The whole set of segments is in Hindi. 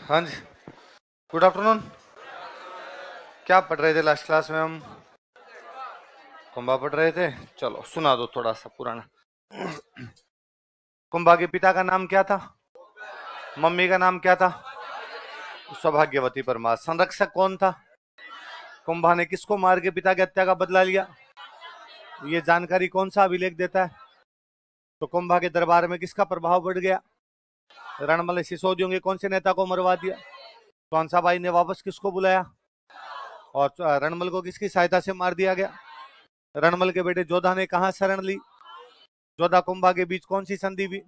हाँ जी, गुड आफ्टरनून। क्या पढ़ रहे थे लास्ट क्लास में हम? कुंभा पढ़ रहे थे। चलो सुना दो थोड़ा सा पुराना। कुंभा के पिता का नाम क्या था? मम्मी का नाम क्या था? सौभाग्यवती परमार। संरक्षक कौन था? कुंभा ने किसको मार के पिता की हत्या का बदला लिया? ये जानकारी कौन सा अभिलेख देता है? तो कुंभा के दरबार में किसका प्रभाव बढ़ गया? रणमल सिसोदियों के कौन से नेता को मरवा दिया? कौनसाबाई ने वापस किसको बुलाया? और रणमल को किसकी सहायता से मार दिया गया? रणमल के बेटे जोधा ने कहा शरण ली? जोधा कुंभा के बीच कौन सी संधि हुई?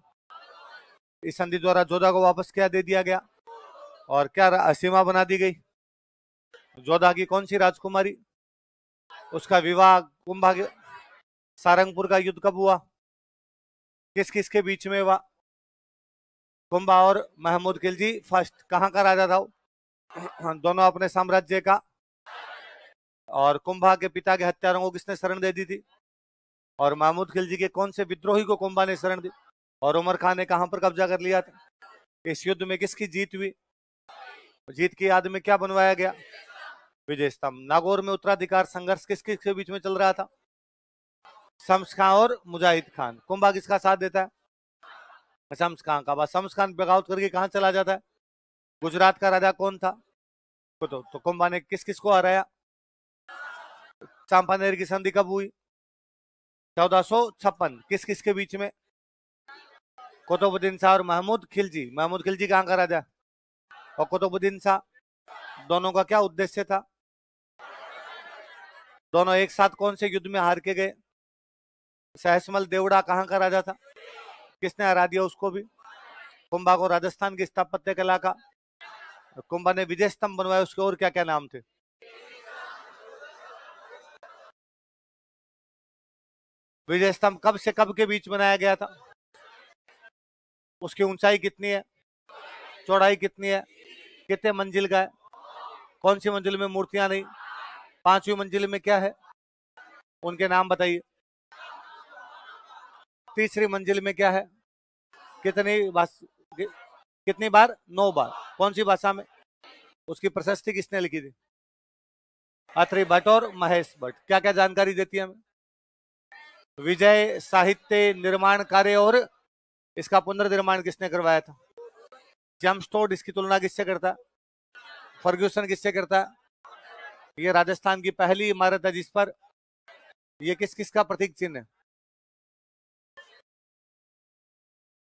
इस संधि द्वारा जोधा को वापस क्या दे दिया गया और क्या सीमा बना दी गई? जोधा की कौन सी राजकुमारी, उसका विवाह कुंभा के सारंगपुर का युद्ध कब हुआ? किस किस के बीच में हुआ? कुंभा और महमूद खिलजी फर्स्ट कहां का राजा था? दोनों अपने साम्राज्य का। और कुंभा के पिता के हत्यारों को किसने शरण दे दी थी? और महमूद खिलजी के कौन से विद्रोही को कुंभा ने शरण दी? और उमर खान ने कहां पर कब्जा कर लिया था? इस युद्ध में किसकी जीत हुई? जीत की याद में क्या बनवाया गया? विजय स्तंभ। नागौर में उत्तराधिकार संघर्ष किस किस के बीच में चल रहा था? शम्स खां और मुजाहिद खान। कुंभा किसका साथ देता है? शम्स खां का। बस शम्स खान बगावत करके कहां चला जाता है? गुजरात का राजा कौन था? तो कुंभा ने किस किस को हराया? चांपानेर की संधि कब हुई? 1456। किस किस के बीच में? कुतुबुद्दीन शाह और महमूद खिलजी। महमूद खिलजी कहां का राजा और कुतुबुद्दीन शाह, दोनों का क्या उद्देश्य था? दोनों एक साथ कौन से युद्ध में हार के गए? सहसमल देवड़ा कहां का राजा था? किसने हरा दिया उसको भी? कुंभा को राजस्थान की स्थापत्य कला का, कुंभा ने विजय स्तंभ बनवाया, उसके और क्या क्या नाम थे? विजय स्तंभ कब से कब के बीच बनाया गया था? उसकी ऊंचाई कितनी है? चौड़ाई कितनी है? कितने मंजिल का है? कौन सी मंजिल में मूर्तियां नहीं? पांचवी मंजिल में क्या है? उनके नाम बताइए। तीसरी मंजिल में क्या है? कितनी भाष कितनी बार? 9 बार। कौन सी भाषा में? उसकी प्रशस्ति किसने लिखी थी? अत्रि भट्ट और महेश भट्ट। क्या क्या जानकारी देती है हमें? विजय साहित्य निर्माण कार्य और इसका पुनर्निर्माण किसने करवाया था? जेम्स इसकी तुलना किससे करता है? फर्ग्यूसन किससे करता है? ये राजस्थान की पहली इमारत है जिस पर ये किस किस का प्रतीक चिन्ह है?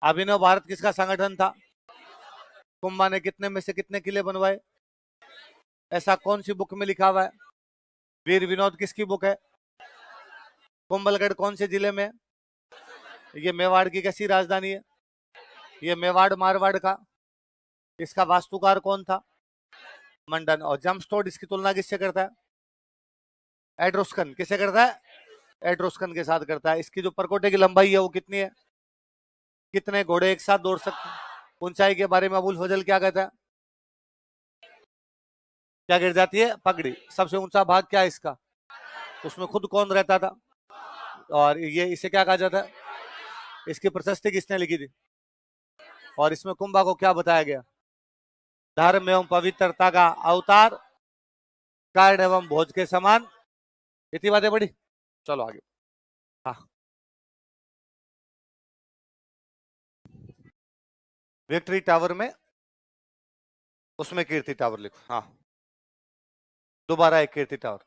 अभिनव भारत किसका संगठन था? कुंभा ने कितने में से कितने किले बनवाए? ऐसा कौन सी बुक में लिखा हुआ है? वीर विनोद किसकी बुक है? कुंभलगढ़ कौन से जिले में? ये मेवाड़ की कैसी राजधानी है? ये मेवाड़ मारवाड़ का। इसका वास्तुकार कौन था? मंडन। और जम्स्टोड इसकी तुलना किससे करता है? एड्रोस्कन। किससे करता है? एड्रोस्कन के साथ करता है। इसकी जो परकोटे की लंबाई है वो कितनी है? कितने घोड़े एक साथ दौड़ सकते हैं? ऊंचाई के बारे में अबुल फजल क्या कहता है? क्या गिर जाती है? पगड़ी। सबसे ऊंचा भाग क्या है इसका? उसमें खुद कौन रहता था? और ये इसे क्या कहा जाता है? इसकी प्रशस्ति किसने लिखी थी? और इसमें कुंभा को क्या बताया गया? धर्म एवं पवित्रता का अवतार, कर्ण एवं भोज के समान। इतनी बातें बड़ी। चलो आगे। हाँ, विक्ट्री टावर में, उसमें कीर्ति टावर लिखो। हाँ, दोबारा एक कीर्ति टावर।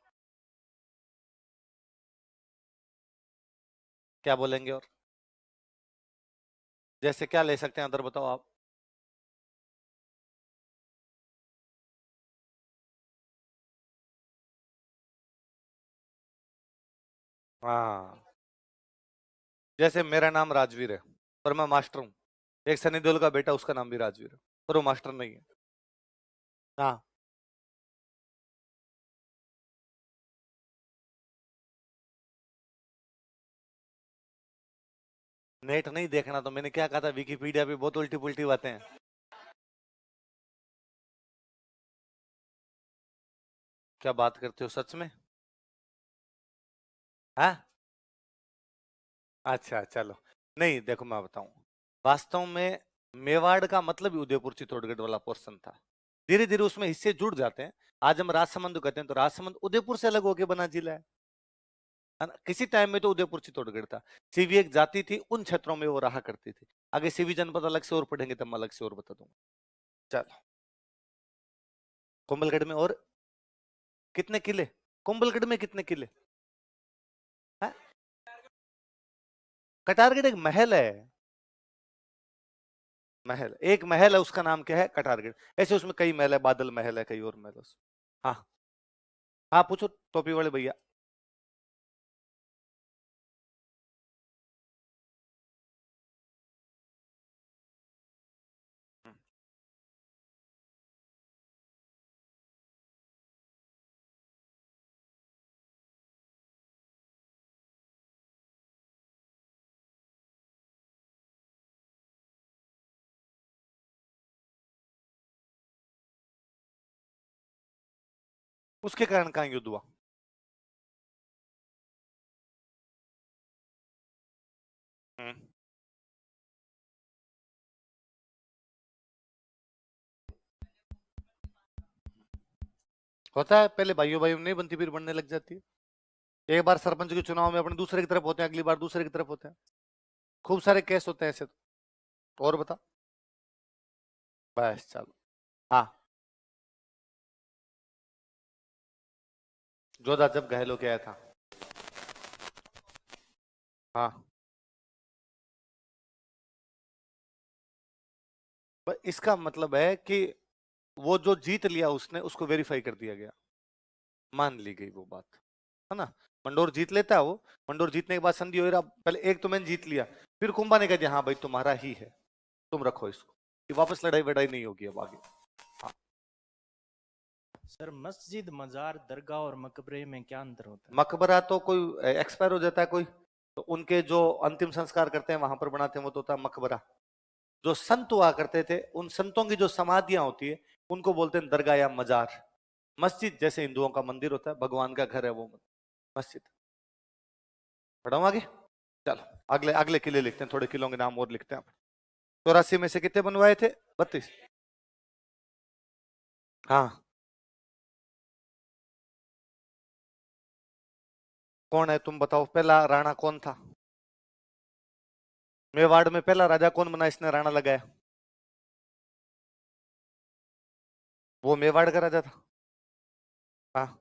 क्या बोलेंगे और? जैसे क्या ले सकते हैं अंदर, बताओ आप। हाँ, जैसे मेरा नाम राजवीर है पर मैं मास्टर हूँ। एक सनी देओल का बेटा, उसका नाम भी राजवीर है पर वो मास्टर नहीं है। हाँ, नेट नहीं देखना तो मैंने क्या कहा था? विकिपीडिया पे बहुत उल्टी पुल्टी बातें हैं। क्या बात करते हो सच में? हाँ, अच्छा चलो। नहीं देखो मैं बताऊं, वास्तव में मेवाड़ का मतलब ही उदयपुर चित्तौड़गढ़ वाला पोर्शन था। धीरे धीरे उसमें हिस्से जुड़ जाते हैं। आज हम राजसमंद कहते हैं, तो राजसमंद उदयपुर से अलग होकर बना जिला है ना। किसी टाइम में तो उदयपुर चित्तौड़गढ़ था। सीवी एक जाति थी, उन क्षेत्रों में वो रहा करती थी। आगे सीवी जनपद अलग से और पढ़ेंगे तब मैं अलग से और बता दूंगा। चलो, कुंभलगढ़ में और कितने किले? कुंभलगढ़ में कितने किले हैं? कटारगढ़ एक महल है। महल, एक महल है, उसका नाम क्या है? कटारगढ़। ऐसे उसमें कई महल है, बादल महल है, कई और महल है हाँ हाँ, पूछो टोपी वाले भैया। उसके कारण कहाँ युद्ध हुआ? हम्म, होता है, पहले भाइयों भाइयों में नहीं बनती, फिर बनने लग जाती है। एक बार सरपंच के चुनाव में अपने दूसरे की तरफ होते हैं, अगली बार दूसरे की तरफ होते हैं। खूब सारे केस होते हैं ऐसे तो। और बता। बस चलो। हाँ, जोधा जब घायल होके आया था। हाँ, पर इसका मतलब है कि वो जो जीत लिया उसने, उसको वेरीफाई कर दिया गया, मान ली गई वो बात, है ना। मंडोर जीत लेता है वो। मंडोर जीतने के बाद संधि हो रहा, पहले एक तो मैंने जीत लिया, फिर कुंभा ने कह दिया हाँ भाई तुम्हारा ही है, तुम रखो इसको, कि वापस लड़ाई वड़ाई नहीं होगी अब आगे। हाँ। सर मस्जिद, मजार, दरगाह और मकबरे में क्या अंतर होता है? मकबरा तो कोई एक्सपायर हो जाता है कोई, तो उनके जो अंतिम संस्कार करते हैं वहां पर बनाते हैं, वो तो होता है मकबरा। जो संत हुआ करते थे, उन संतों की जो समाधियां होती है, उनको बोलते हैं दरगाह या मजार। मस्जिद जैसे हिंदुओं का मंदिर होता है, भगवान का घर है वो मस्जिद। पढ़ाऊं आगे? चलो, अगले अगले किले लिखते हैं, थोड़े किलों के नाम और लिखते हैं। 84 में से कितने बनवाए थे? 32। हाँ, कौन है तुम बताओ, पहला राणा कौन था? मेवाड़ में पहला राजा कौन बना इसने राणा लगाया? वो मेवाड़ का राजा था। हाँ,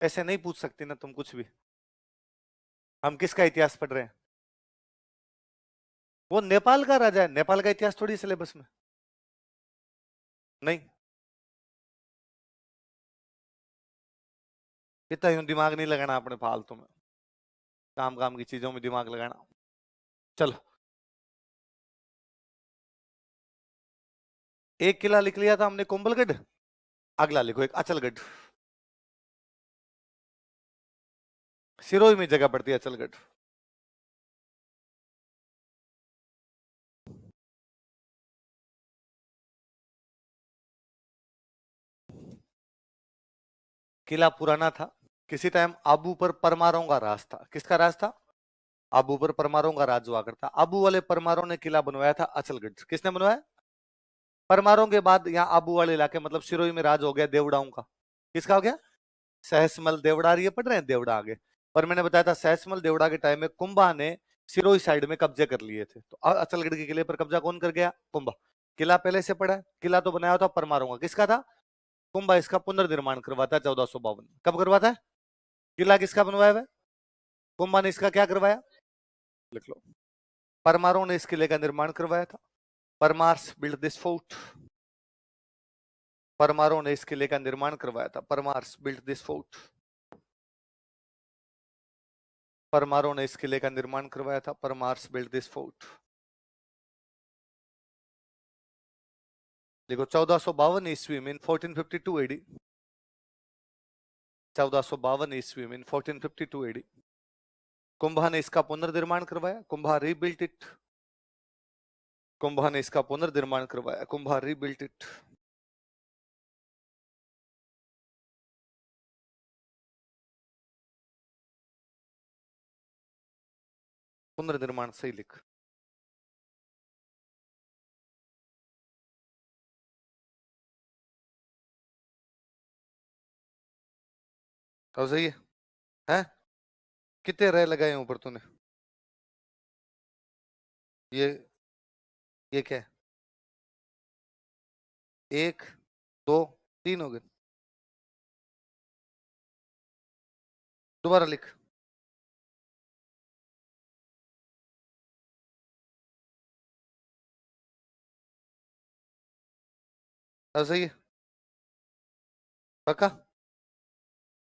ऐसे नहीं पूछ सकती ना तुम कुछ भी। हम किसका इतिहास पढ़ रहे हैं? वो नेपाल का राजा है, नेपाल का इतिहास थोड़ी सिलेबस में। नहीं, इतना यूं दिमाग नहीं लगाना अपने फालतू में, काम काम की चीजों में दिमाग लगाना। चलो, एक किला लिख लिया था हमने कुंभलगढ़। अगला लिखो एक अचलगढ़। सिरोही में जगह पड़ती है अचलगढ़। किला पुराना था। किसी टाइम आबू पर परमारों का राज था। किसका राज था? आबू पर परमारों का राज हुआ करता। आबू वाले परमारों ने किला बनवाया था अचलगढ़। किसने बनवाया? परमारों के बाद यहाँ आबू वाले इलाके मतलब सिरोही में राज हो गया देवड़ाओं का। किसका हो गया? सहसमल देवड़ा, ये पढ़ रहे हैं देवड़ा आगे। पर मैंने बताया था सहसमल देवड़ा के टाइम में कुंभा ने सिरोही साइड में कब्जे कर लिए थे, तो अचलगढ़ के किले पर कब्जा कौन कर गया? कुंभा। किला पहले से पड़ा है, किला तो बनाया था परमारों का। किसका था? कुंभा इसका पुनर्निर्माण करवाता है 1452। कब करवाता है? किला किसका बनवाया हुआ है? कुंभा ने इसका क्या करवाया? लिख लो। परमारों ने इस किले का निर्माण करवाया था। Parmars build this fort. परमारों ने इस किले का निर्माण करवाया था। Parmars build this fort. परमारों ने इस किले का निर्माण करवाया था। Parmars build this fort. देखो 1452 ईस्वी में 1452 एडी। 1452 ईस्वी में 1452 एडी कुंभा ने इसका पुनर्निर्माण करवाया। Kumbha rebuilt it. कुंभा ने इसका पुनर्निर्माण करवाया। Kumbha rebuilt it. पुनर्निर्माण सही लिख। तो सही है? कितने रह लगाए ऊपर तूने? ये ये क्या है? एक, दो, तीन हो गए। दोबारा लिख। तो सही है? पक्का?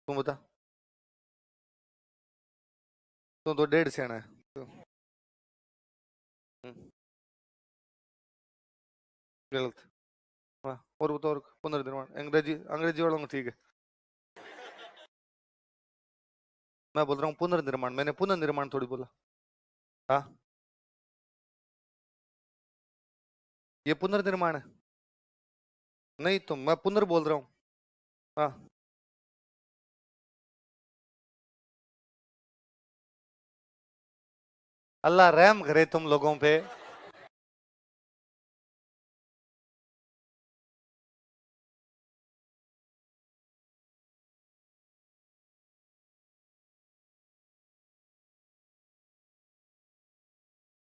तुम बता। तू तो 1.5 से आना है तो, गलत। हाँ, और बताओ। और पुनर्निर्माण अंग्रेजी अंग्रेजी वालों को ठीक है। मैं बोल रहा हूँ पुनर्निर्माण, मैंने पुनर्निर्माण थोड़ी बोला। हाँ, ये पुनर्निर्माण है। नहीं तो मैं पुनर् बोल रहा हूँ। हाँ, अल्लाह रहम करे तुम लोगों पे।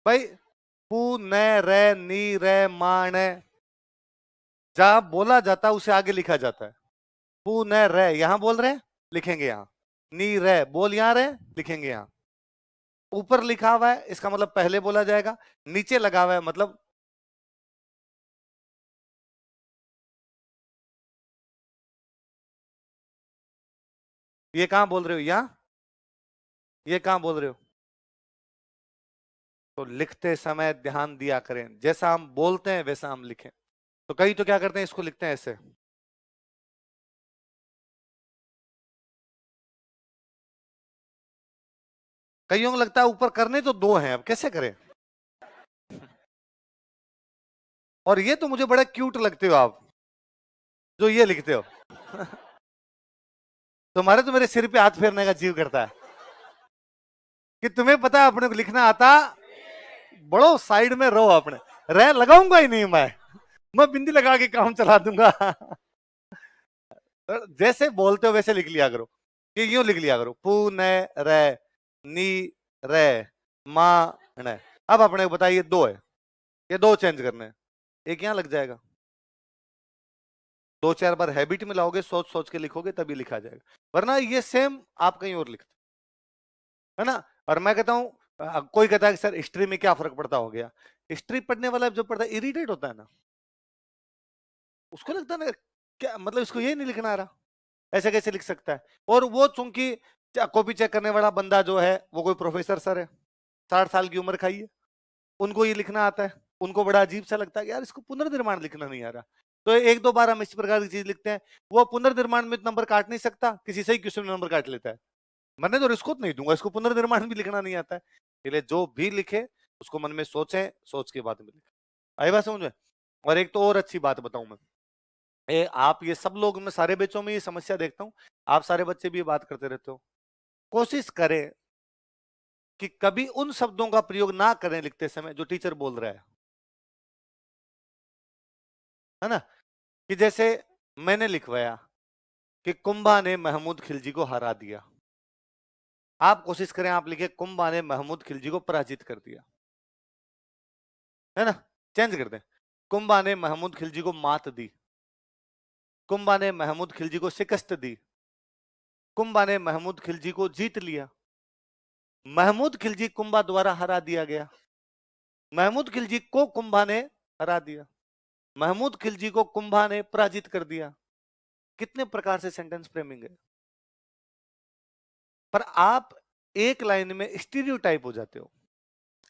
भाई, पू न रे नी रे माण, जहां बोला जाता है उसे आगे लिखा जाता है। पू न रे यहां बोल रहे हैं, लिखेंगे यहां। नी रे बोल यहां रहे, लिखेंगे यहां। ऊपर लिखा हुआ है इसका मतलब पहले बोला जाएगा, नीचे लगा हुआ है मतलब। ये कहां बोल रहे हो? यहां? ये कहां बोल रहे हो? तो लिखते समय ध्यान दिया करें, जैसा हम बोलते हैं वैसा हम लिखें। तो कई तो क्या करते हैं, इसको लिखते हैं ऐसे। कईयों को लगता है ऊपर करने तो दो हैं, अब कैसे करें। और ये तो मुझे बड़ा क्यूट लगते हो आप, जो ये लिखते हो। तुम्हारे तो मेरे सिर पे हाथ फेरने का जीव करता है कि तुम्हें पता है अपने को लिखना आता। बड़ो साइड में रहो अपने। रह लगाऊंगा ही नहीं मैं बिंदी लगा के काम चला दूंगा। जैसे बोलते हो वैसे लिख लिया करो, कि यूं लिख लिया करो। पू न रे नी रे मा न। अब अपने को बताइए, दो है, ये दो चेंज करने हैं। एक यहां लग जाएगा। दो चार बार हैबिट में लाओगे, सोच सोच के लिखोगे तभी लिखा जाएगा, वरना ये सेम आप कहीं और लिखते है ना। और मैं कहता हूं, कोई कहता है कि सर हिस्ट्री में क्या फर्क पड़ता हो गया। हिस्ट्री पढ़ने वाला जो पढ़ता है इरिटेट होता है ना, उसको लगता है ना क्या मतलब इसको ये नहीं लिखना आ रहा, ऐसे कैसे लिख सकता है। और वो चूंकि कॉपी चेक करने वाला बंदा जो है वो कोई प्रोफेसर सर है, 60 साल की उम्र खाई है, उनको ये लिखना आता है। उनको बड़ा अजीब सा लगता है कि यार इसको पुनर्निर्माण लिखना नहीं आ रहा। तो एक दो बार हम इस प्रकार की चीज लिखते हैं। वो पुनर्निर्माण में नंबर काट नहीं सकता, किसी सही क्वेश्चन में नंबर काट लेता है। मैंने तो रिस्क नहीं दूंगा, इसको पुनर्निर्माण भी लिखना नहीं आता है। इसलिए जो भी लिखे उसको मन में सोचे, सोच के बाद में लिखे। आई बात समझ में? और एक तो और अच्छी बात बताऊं मैं, आप ये सब लोग, मैं सारे बच्चों में ये समस्या देखता हूं, आप सारे बच्चे भी ये बात करते रहते हो। कोशिश करें कि कभी उन शब्दों का प्रयोग ना करें लिखते समय जो टीचर बोल रहा है ना। कि जैसे मैंने लिखवाया कि कुंभा ने महमूद खिलजी को हरा दिया, आप कोशिश करें आप लिखे कुंभा ने महमूद खिलजी को पराजित कर दिया, है ना। चेंज कर दें, कुंभा ने महमूद खिलजी को मात दी, कुंभा ने महमूद खिलजी को शिकस्त दी, कुंभा ने महमूद खिलजी को जीत लिया, महमूद खिलजी कुंभा द्वारा हरा दिया गया, महमूद खिलजी को कुंभा ने हरा दिया, महमूद खिलजी को कुंभा ने पराजित कर दिया। कितने प्रकार से सेंटेंस फ्रेमिंग है। पर आप एक लाइन में स्टीरियोटाइप हो जाते हो।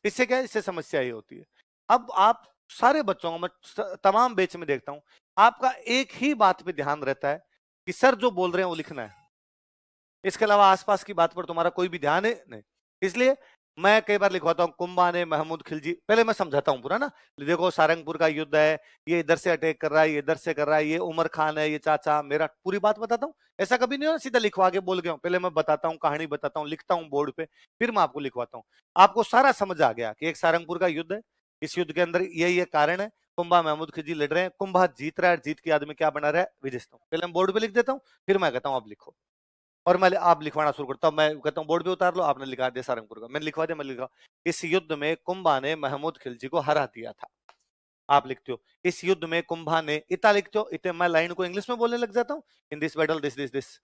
इससे क्या है, इससे समस्या ही होती है। अब आप सारे बच्चों को, मैं तमाम बैच में देखता हूं, आपका एक ही बात पे ध्यान रहता है कि सर जो बोल रहे हैं वो लिखना है, इसके अलावा आसपास की बात पर तुम्हारा कोई भी ध्यान है नहीं। इसलिए मैं कई बार लिखवाता हूँ कुंभा ने महमूद खिलजी, पहले मैं समझाता हूँ पूरा ना। देखो सारंगपुर का युद्ध है, ये इधर से अटैक कर रहा है, ये इधर से कर रहा है, ये उमर खान है, ये चाचा मेरा, पूरी बात बताता हूँ। ऐसा कभी नहीं हो सीधा लिखवा के बोल गया, पहले मैं बताता हूँ, कहानी बताता हूँ, लिखता हूँ बोर्ड पे, फिर मैं आपको लिखवाता हूँ। आपको सारा समझ आ गया कि एक सारंगपुर का युद्ध है, इस युद्ध के अंदर ये कारण है, कुंभा महमूद खिलजी लड़ रहे हैं, कुंभा जीत रहा है, जीत के आदमी क्या बना रहा है, विजय स्तंभ। पहले मैं बोर्ड पे लिख देता हूँ, फिर मैं कहता हूँ अब लिखो। और मैं आप लिखवाना शुरू करता हूं, मैं कहता हूं बोर्ड पे उतार लो, आपने लिखा दिया सारंगपुर का, मैंने लिखवा दिया, मैं लिखा इस युद्ध में कुंभा ने महमूद खिलजी को हरा दिया था। आप लिखते हो इस युद्ध में कुंभा ने, इतना लिखते हो, इतने मैं लाइन को इंग्लिश में बोलने लग जाता हूँ, in this battle this this this.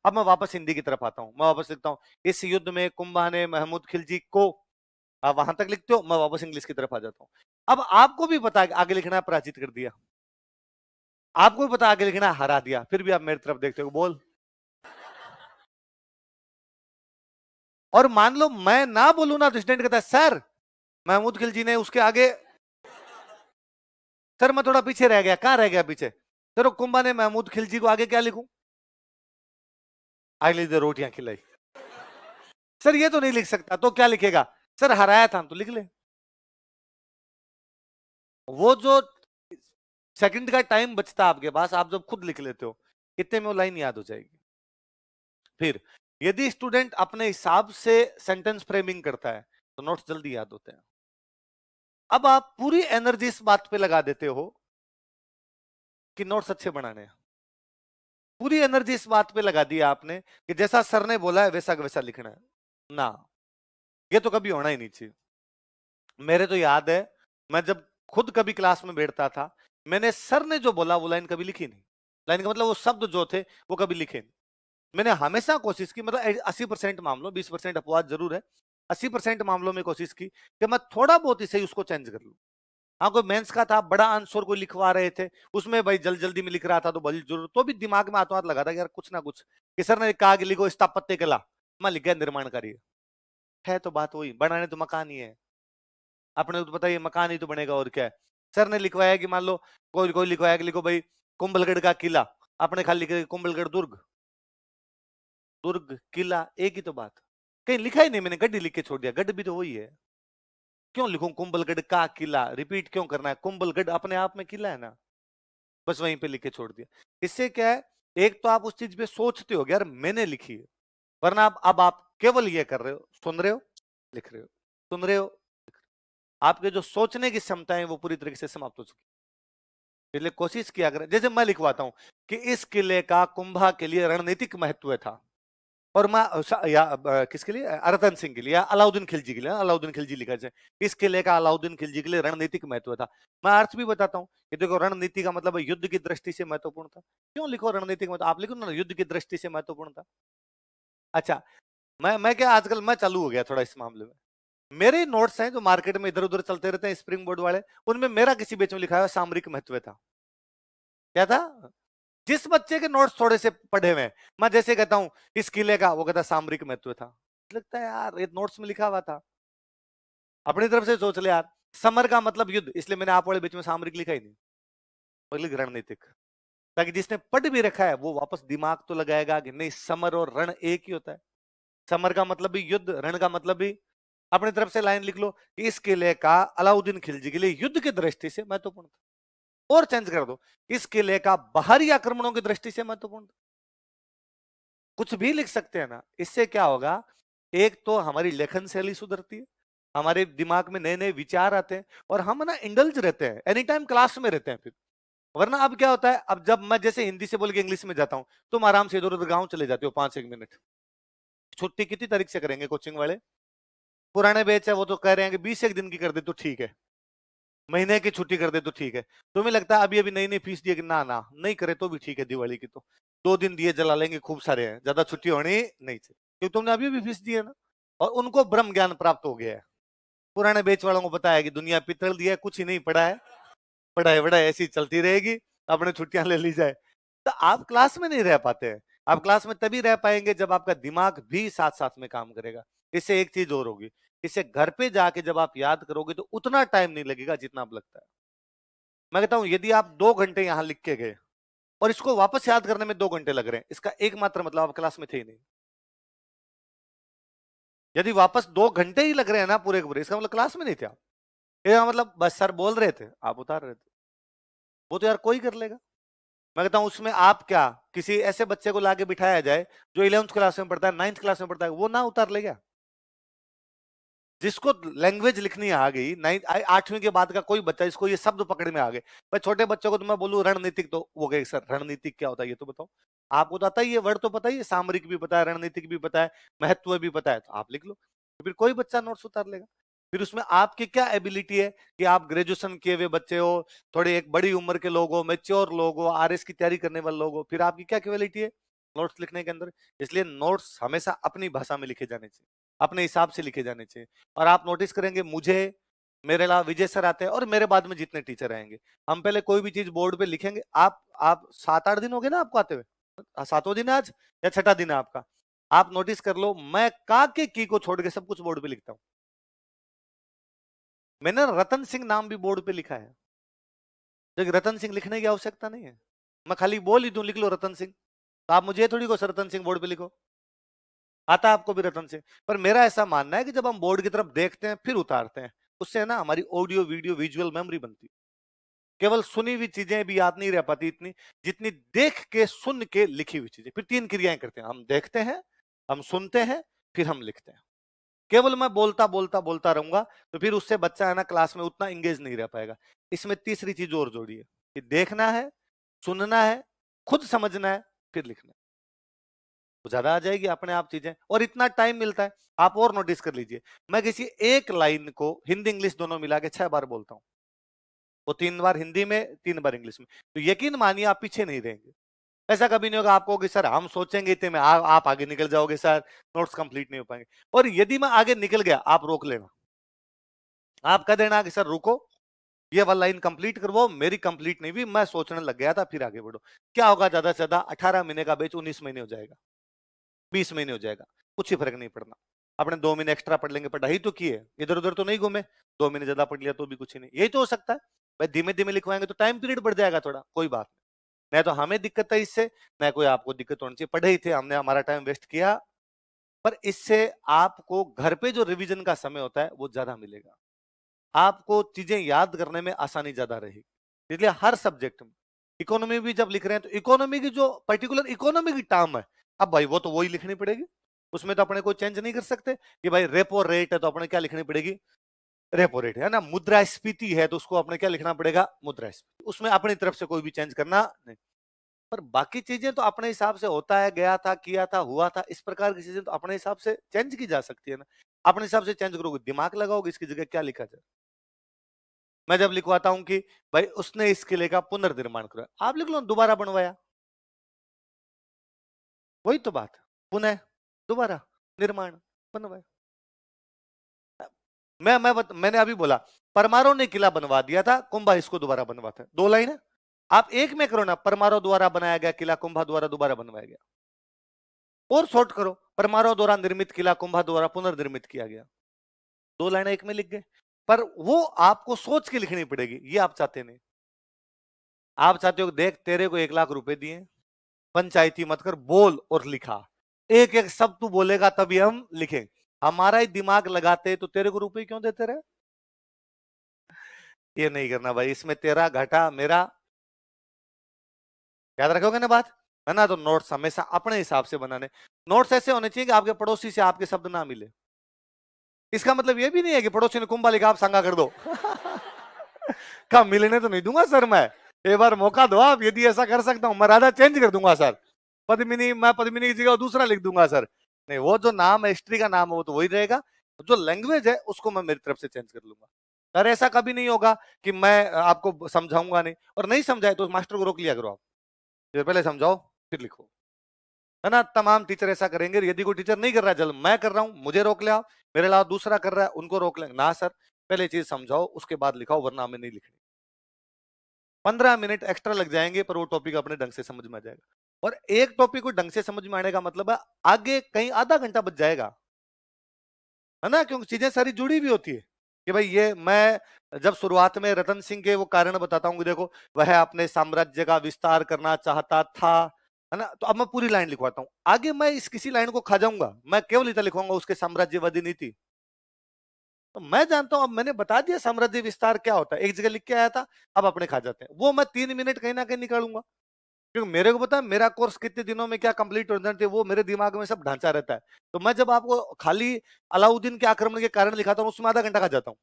अब मैं वापस हिंदी की तरफ आता हूँ, मैं वापस लिखता हूँ इस युद्ध में कुंभा ने महमूद खिलजी को, आप वहां तक लिखते हो, मैं वापस इंग्लिश की तरफ आ जाता हूँ। अब आपको भी पता है आगे लिखना है पराजित कर दिया, आपको भी पता आगे लिखना है हरा दिया, फिर भी आप मेरी तरफ देखते हो, बोल। और मान लो मैं ना बोलू ना तो स्टूडेंट कहता है सर महमूद खिलजी ने उसके आगे, सर मैं थोड़ा पीछे रह गया, कहां रह गया पीछे, सर कुंभा ने महमूद खिलजी को आगे क्या लिखूं, अगले दिन रोटियां खिलाई। सर ये तो नहीं लिख सकता, तो क्या लिखेगा, सर हराया था, तो लिख ले। वो जो सेकंड का टाइम बचता है आपके पास, आप जब खुद लिख लेते हो, इतने में वो लाइन याद हो जाएगी। फिर यदि स्टूडेंट अपने हिसाब से सेंटेंस फ्रेमिंग करता है तो नोट्स जल्दी याद होते हैं। अब आप पूरी एनर्जी इस बात पे लगा देते हो कि नोट्स अच्छे बनाने हैं, पूरी एनर्जी इस बात पे लगा दी आपने कि जैसा सर ने बोला है वैसा वैसा लिखना है ना, ये तो कभी होना ही नहीं चाहिए। मेरे तो याद है मैं जब खुद कभी क्लास में बैठता था, मैंने सर ने जो बोला वो लाइन कभी लिखी नहीं, लाइन का मतलब वो शब्द जो थे वो कभी लिखे नहीं। मैंने हमेशा कोशिश की, मतलब 80% मामलों, 20% अपवाद जरूर है, 80% मामलों में कोशिश की कि मैं थोड़ा बहुत ही सही उसको चेंज कर लूं। हाँ कोई मेंस का था, बड़ा आंसर कोई लिखवा रहे थे, उसमें भाई जल्दी जल्दी में लिख रहा था तो बड़ी जरूर, तो भी दिमाग में हाथों हाथ लगा था कि यार कुछ ना कुछ, कि सर ने कहा कि लिखो स्थापत्य कला, मैं लिख गया निर्माण कार्य, है तो बात वही, बनाने तो मकान ही है, अपने तो बताइए मकान ही तो बनेगा और क्या है। सर ने लिखवाया कि मान लो कोई कोई लिखवाया कि लिखो भाई कुंभलगढ़ का किला, आपने खाली लिखा कुंभलगढ़ दुर्ग, दुर्ग किला एक ही तो बात, कहीं लिखा ही नहीं, मैंने गढ़ लिख के छोड़ दिया, गढ़ भी तो वही है, क्यों लिखूं कुंभलगढ़ का किला, रिपीट क्यों करना है, कुंभलगढ़ अपने आप में किला है ना, बस वहीं पे लिख के छोड़ दिया। इससे क्या है, एक तो आप उस चीज पे सोचते हो यार मैंने लिखी है, वरना अब आप केवल ये कर रहे हो, सुन रहे हो लिख रहे हो, सुन रहे हो, आपके जो सोचने की क्षमता है वो पूरी तरीके से समाप्त हो चुकी है। इसलिए कोशिश किया करें, जैसे मैं लिखवाता हूं कि इस किले का कुंभा के लिए रणनीतिक महत्व था, और मैं किसके लिए, अरतन सिंह के लिए या अलाउद्दीन खिलजी के लिए, अलाउद्दीन खिलजी लिखा जाए, इस किले का अलाउद्दीन खिलजी के लिए रणनीतिक महत्व था। मैं अर्थ भी बताता हूँ कि देखो रणनीति का मतलब युद्ध की दृष्टि से महत्वपूर्ण था, क्यों लिखो रणनीतिक मतलब, आप लिखो ना युद्ध की दृष्टि से महत्वपूर्ण था। अच्छा मैं क्या आजकल मैं चालू हो गया थोड़ा इस मामले में, मेरे नोट्स हैं जो मार्केट में इधर उधर चलते रहते हैं स्प्रिंग बोर्ड वाले, उनमें मेरा किसी बीच में लिखा है सामरिक महत्व था, क्या था, जिस बच्चे के नोट्स थोड़े से पढ़े हुए हैं, मैं जैसे कहता हूं इस किले का, वो कहता सामरिक महत्व था, लगता है यार ये नोट्स में लिखा हुआ था, अपनी तरफ से सोच ले यार, समर का मतलब युद्ध, इसलिए मैंने आप वाले बीच में सामरिक लिखा ही नहीं, और लिख रणनीतिक, ताकि जिसने पढ़ भी रखा है वो वापस दिमाग तो लगाएगा कि नहीं समर और रण एक ही होता है, समर का मतलब भी युद्ध, रण का मतलब भी, अपनी तरफ से लाइन लिख लो कि इस किले का अलाउद्दीन खिलजी के लिए युद्ध की दृष्टि से महत्वपूर्ण था, और चेंज कर दो इस किले का बाहरी आक्रमणों की दृष्टि से महत्वपूर्ण था, कुछ भी लिख सकते हैं ना। इससे क्या होगा, एक तो हमारी लेखन शैली सुधरती है, हमारे दिमाग में नए नए विचार आते हैं, और हम ना इंडल्ज रहते हैं, एनी टाइम क्लास में रहते हैं फिर, वरना अब क्या होता है, अब जब मैं जैसे हिंदी से बोल के इंग्लिश में जाता हूं, तुम आराम से इधर उधर गांव चले जाते हो 5-1 मिनट, छुट्टी कितनी तारीख से करेंगे कोचिंग वाले, पुराने बैच है वो तो कह रहे हैं कि 20 एक दिन की कर दे तो ठीक है, महीने की छुट्टी कर दे तो ठीक है, तुम्हें लगता है अभी अभी नई नई फीस दिए कि ना ना नहीं करे तो भी ठीक है, दिवाली की तो 2 दिन दिए जला लेंगे, खूब सारे हैं, ज्यादा छुट्टी होनी नहीं चाहिए, क्योंकि तुमने अभी अभी फीस दी है ना, और उनको ब्रह्म ज्ञान प्राप्त हो गया है, पुराने बेच वालों को पता है कि दुनिया पितल दिया है, कुछ ही नहीं पड़ा है, पढ़ाई वढ़ाई ऐसी चलती रहेगी, अपने छुट्टियां ले ली जाए, तो आप क्लास में नहीं रह पाते हैं, आप क्लास में तभी रह पाएंगे जब आपका दिमाग भी साथ साथ में काम करेगा। इससे एक चीज और होगी, इसे घर पे जाके जब आप याद करोगे तो उतना टाइम नहीं लगेगा जितना आप लगता है। मैं कहता हूं यदि आप 2 घंटे यहां लिख के गए और इसको वापस याद करने में 2 घंटे लग रहे हैं, इसका एकमात्र मतलब आप क्लास में थे ही नहीं। यदि वापस 2 घंटे ही लग रहे हैं ना पूरे के पूरे, इसका मतलब क्लास में नहीं थे आप, इसका मतलब बस सर बोल रहे थे आप उतार रहे थे, वो तो यार कोई कर लेगा। मैं कहता हूं उसमें आप क्या, किसी ऐसे बच्चे को लाके बिठाया जाए जो 11th क्लास में पढ़ता है, 9th क्लास में पढ़ता है, वो ना उतार लेगा। जिसको लैंग्वेज लिखनी आ गई, 8वीं के बाद का कोई बच्चा इसको ये शब्द पकड़ में आ गए, पर छोटे बच्चों को तो मैं बोलूं रणनीतिक, तो वो कहे सर रणनीतिक क्या होता है ये तो बताओ, आपको तो आता ही है, वर्ड तो पता ही है, सामरिक भी पता है, रणनीतिक भी पता है, महत्व भी पता है, तो आप लिख लो। तो फिर कोई बच्चा नोट्स उतार लेगा। फिर उसमें आपकी क्या एबिलिटी है कि आप ग्रेजुएशन किए हुए बच्चे हो, थोड़े एक बड़ी उम्र के लोग हो, मेच्योर लोग हो, आरएस की तैयारी करने वाले लोग हो, फिर आपकी क्या क्वालिटी है नोट्स लिखने के अंदर। इसलिए नोट्स हमेशा अपनी भाषा में लिखे जाने चाहिए, अपने हिसाब से लिखे जाने चाहिए। और आप नोटिस करेंगे, मुझे, मेरे अलावा विजय सर आते हैं और मेरे बाद में जितने टीचर आएंगे, हम पहले कोई भी चीज बोर्ड पे लिखेंगे। आप 7-8 दिन हो गए ना आपको आते हुए, 7वां दिन है आज या छठा दिन है आपका, आप नोटिस कर लो, मैं का के की को छोड़ के सब कुछ बोर्ड पे लिखता हूं। मैंने रतन सिंह नाम भी बोर्ड पे लिखा है, लेकिन रतन सिंह लिखने की आवश्यकता नहीं है, मैं खाली बोल ही दूं लिख लो रतन सिंह, तो आप मुझे थोड़ी को सर रतन सिंह बोर्ड पे लिखो, आता है आपको भी रतन सिंह। पर मेरा ऐसा मानना है कि जब हम बोर्ड की तरफ देखते हैं फिर उतारते हैं, उससे है ना हमारी ऑडियो वीडियो विजुअल मेमोरी बनती है। केवल सुनी हुई चीजें भी याद नहीं रह पाती इतनी, जितनी देख के सुन के लिखी हुई चीजें। फिर 3 क्रियाएं करते हैं, हम देखते हैं, हम सुनते हैं, फिर हम लिखते हैं। केवल मैं बोलता बोलता बोलता रहूंगा तो फिर उससे बच्चा है ना क्लास में उतना इंगेज नहीं रह पाएगा। इसमें तीसरी चीज और जोड़ी है कि देखना है, सुनना है, खुद समझना है, फिर लिखना है, तो ज्यादा आ जाएगी अपने आप चीजें, और इतना टाइम मिलता है। आप और नोटिस कर लीजिए, मैं किसी एक लाइन को हिंदी इंग्लिश दोनों मिला के 6 बार बोलता हूं, वो 3 बार हिंदी में, 3 बार इंग्लिश में, तो यकीन मानिए आप पीछे नहीं रहेंगे। ऐसा कभी नहीं होगा आपको कि सर हम सोचेंगे इतने में आप आगे निकल जाओगे, सर नोट्स कंप्लीट नहीं हो पाएंगे। और यदि मैं आगे निकल गया, आप रोक लेना, आप कह देना कि सर रुको, ये वाला लाइन कंप्लीट करवाओ, मेरी कंप्लीट नहीं हुई, मैं सोचने लग गया था, फिर आगे बढ़ो। क्या होगा, ज्यादा से ज्यादा 18 महीने का बैच 19 महीने हो जाएगा, 20 महीने हो जाएगा, कुछ ही फर्क नहीं पड़ना। अपने 2 महीने एक्स्ट्रा पढ़ लेंगे, पढ़ाई तो की है, इधर उधर तो नहीं घूमे, 2 महीने ज्यादा पढ़ लिया तो भी कुछ ही नहीं, यही तो हो सकता है। भाई धीमे धीमे लिखवाएंगे तो टाइम पीरियड बढ़ जाएगा थोड़ा, कोई बात नहीं, तो हमें दिक्कत है इससे, न कोई आपको दिक्कत होनी चाहिए। पढ़े ही थे, हमने हमारा टाइम वेस्ट किया, पर इससे आपको घर पे जो रिवीजन का समय होता है वो ज्यादा मिलेगा, आपको चीजें याद करने में आसानी ज्यादा रहेगी। इसलिए हर सब्जेक्ट में, इकोनॉमी भी जब लिख रहे हैं तो इकोनॉमी की जो पर्टिकुलर इकोनॉमी की टर्म है, अब भाई वो तो वही लिखनी पड़ेगी, उसमें तो अपने को चेंज नहीं कर सकते कि भाई रेपो रेट है तो अपने क्या लिखनी पड़ेगी, रेपो रेट है ना, मुद्रास्फीति है तो उसको अपने क्या लिखना पड़ेगा, मुद्रास्फीति, उसमें अपनी तरफ से कोई भी चेंज करना नहीं। पर बाकी चीजें तो अपने हिसाब से होता है, गया था, किया था, हुआ था, इस प्रकार की चीजें तो अपने हिसाब से चेंज की जा सकती है ना। अपने हिसाब से चेंज करोगे, दिमाग लगाओगे, इसकी जगह क्या लिखा जाए। मैं जब लिखवाता हूं कि भाई उसने इस किले का पुनर्निर्माण करा, आप लिख लो दोबारा बनवाया, वही तो बात, पुनः, दोबारा, निर्माण, बनवाया। मैंने अभी बोला परमारो ने किला बनवा दिया था, कुंभा इसको दोबारा बनवाता है, 2 लाइन है, आप एक में करो ना, परमारो द्वारा बनाया गया किला कुंभा द्वारा दोबारा बनवाया गया, और शॉर्ट करो, परमारो द्वारा निर्मित किला कुंभा द्वारा पुनर्निर्मित किया गया, 2 लाइन एक में लिख गए। पर वो आपको सोच के लिखनी पड़ेगी, ये आप चाहते नहीं। आप चाहते हो देख तेरे को 1 लाख रुपए दिए, पंचायती मत कर, बोल और लिखा, एक एक शब्द तू बोलेगा तभी हम लिखें, हमारा ही दिमाग लगाते तो तेरे को रुपए क्यों देते रहे। ये नहीं करना भाई, इसमें तेरा घाटा मेरा, याद रखोगे ना बात, है ना। तो नोट्स हमेशा अपने हिसाब से बनाने, नोट्स ऐसे होने चाहिए कि आपके पड़ोसी से आपके शब्द ना मिले। इसका मतलब ये भी नहीं है कि पड़ोसी ने कुंभा लिखा आप संगा कर दो कहा मिलने तो नहीं दूंगा सर, मैं एक बार मौका दो आप, यदि ऐसा कर सकता हूं मैं राधा चेंज कर दूंगा सर, पद्मिनी, मैं पद्मिनी की जगह दूसरा लिख दूंगा सर। नहीं, वो जो नाम है हिस्ट्री का नाम है वो तो वही रहेगा, जो लैंग्वेज है उसको मैं मेरी तरफ से चेंज कर लूंगा। सर ऐसा कभी नहीं होगा कि मैं आपको समझाऊंगा नहीं, और नहीं समझाए तो मास्टर को रोक लिया करो आप, पहले समझाओ फिर लिखो, है ना। तमाम टीचर ऐसा करेंगे, यदि कोई टीचर नहीं कर रहा है, चल मैं कर रहा हूं मुझे रोक ले आओ, मेरे अलावा दूसरा कर रहा है उनको रोक ले ना, सर पहले चीज समझाओ उसके बाद लिखाओ, वरना हमें नहीं लिखनी। 15 मिनट एक्स्ट्रा लग जाएंगे पर वो टॉपिक अपने ढंग से समझ में आ जाएगा। और एक टॉपिक को ढंग से समझ में आने का मतलब है आगे कहीं आधा घंटा बच जाएगा, है ना, क्योंकि चीजें सारी जुड़ी भी होती है। कि भाई ये मैं जब शुरुआत में रतन सिंह के वो कारण बताता हूँ कि देखो वह अपने साम्राज्य का विस्तार करना चाहता था, है ना, तो अब मैं पूरी लाइन लिखवाता हूँ, आगे मैं इस किसी लाइन को खा जाऊंगा, मैं केवल इतना लिखवाऊंगा उसके साम्राज्यवादी नीति। तो मैं जानता हूं, अब मैंने बता दिया साम्राज्य विस्तार क्या होता है, एक जगह लिख के आया था, अब अपने खा जाते हैं, वो मैं 3 मिनट कहीं ना कहीं निकालूंगा, क्योंकि मेरे को पता है मेरा कोर्स कितने दिनों में क्या कंप्लीट हो जाते, वो मेरे दिमाग में सब ढांचा रहता है। तो मैं जब आपको खाली अलाउद्दीन के आक्रमण के कारण लिखाता हूँ उसमें आधा घंटा खा जाता हूँ,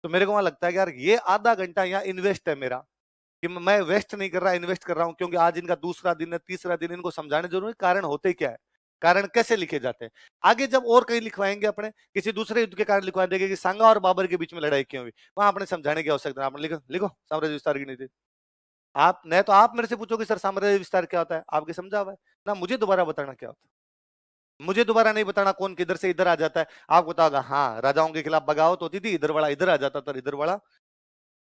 तो मेरे को वहां लगता है कि यार ये आधा घंटा यहाँ इन्वेस्ट है मेरा, कि मैं वेस्ट नहीं कर रहा, इन्वेस्ट कर रहा हूं, क्योंकि आज इनका दूसरा दिन है, तीसरा दिन, इनको समझाने जरूरी कारण होते क्या है, कारण कैसे लिखे जाते हैं। आगे जब और कहीं लिखवाएंगे अपने किसी दूसरे युद्ध के कारण लिखवा देंगे कि सांगा और बाबर के बीच में लड़ाई क्यों हुई, वहां अपने समझाने की आवश्यकता, आपने लिखो लिखो साम्राज्य विस्तार की नीति। आप नहीं तो आप मेरे से पूछोगे सर साम्राज्य विस्तार क्या होता है, आपके समझा हुआ है ना, मुझे दोबारा बताना क्या होता है, मुझे दोबारा नहीं बताना कौन किधर से इधर आ जाता है। आपको बताओगा हाँ राजाओं के खिलाफ बगावत होती थी, इधर वाला इधर आ जाता था, इधर वाला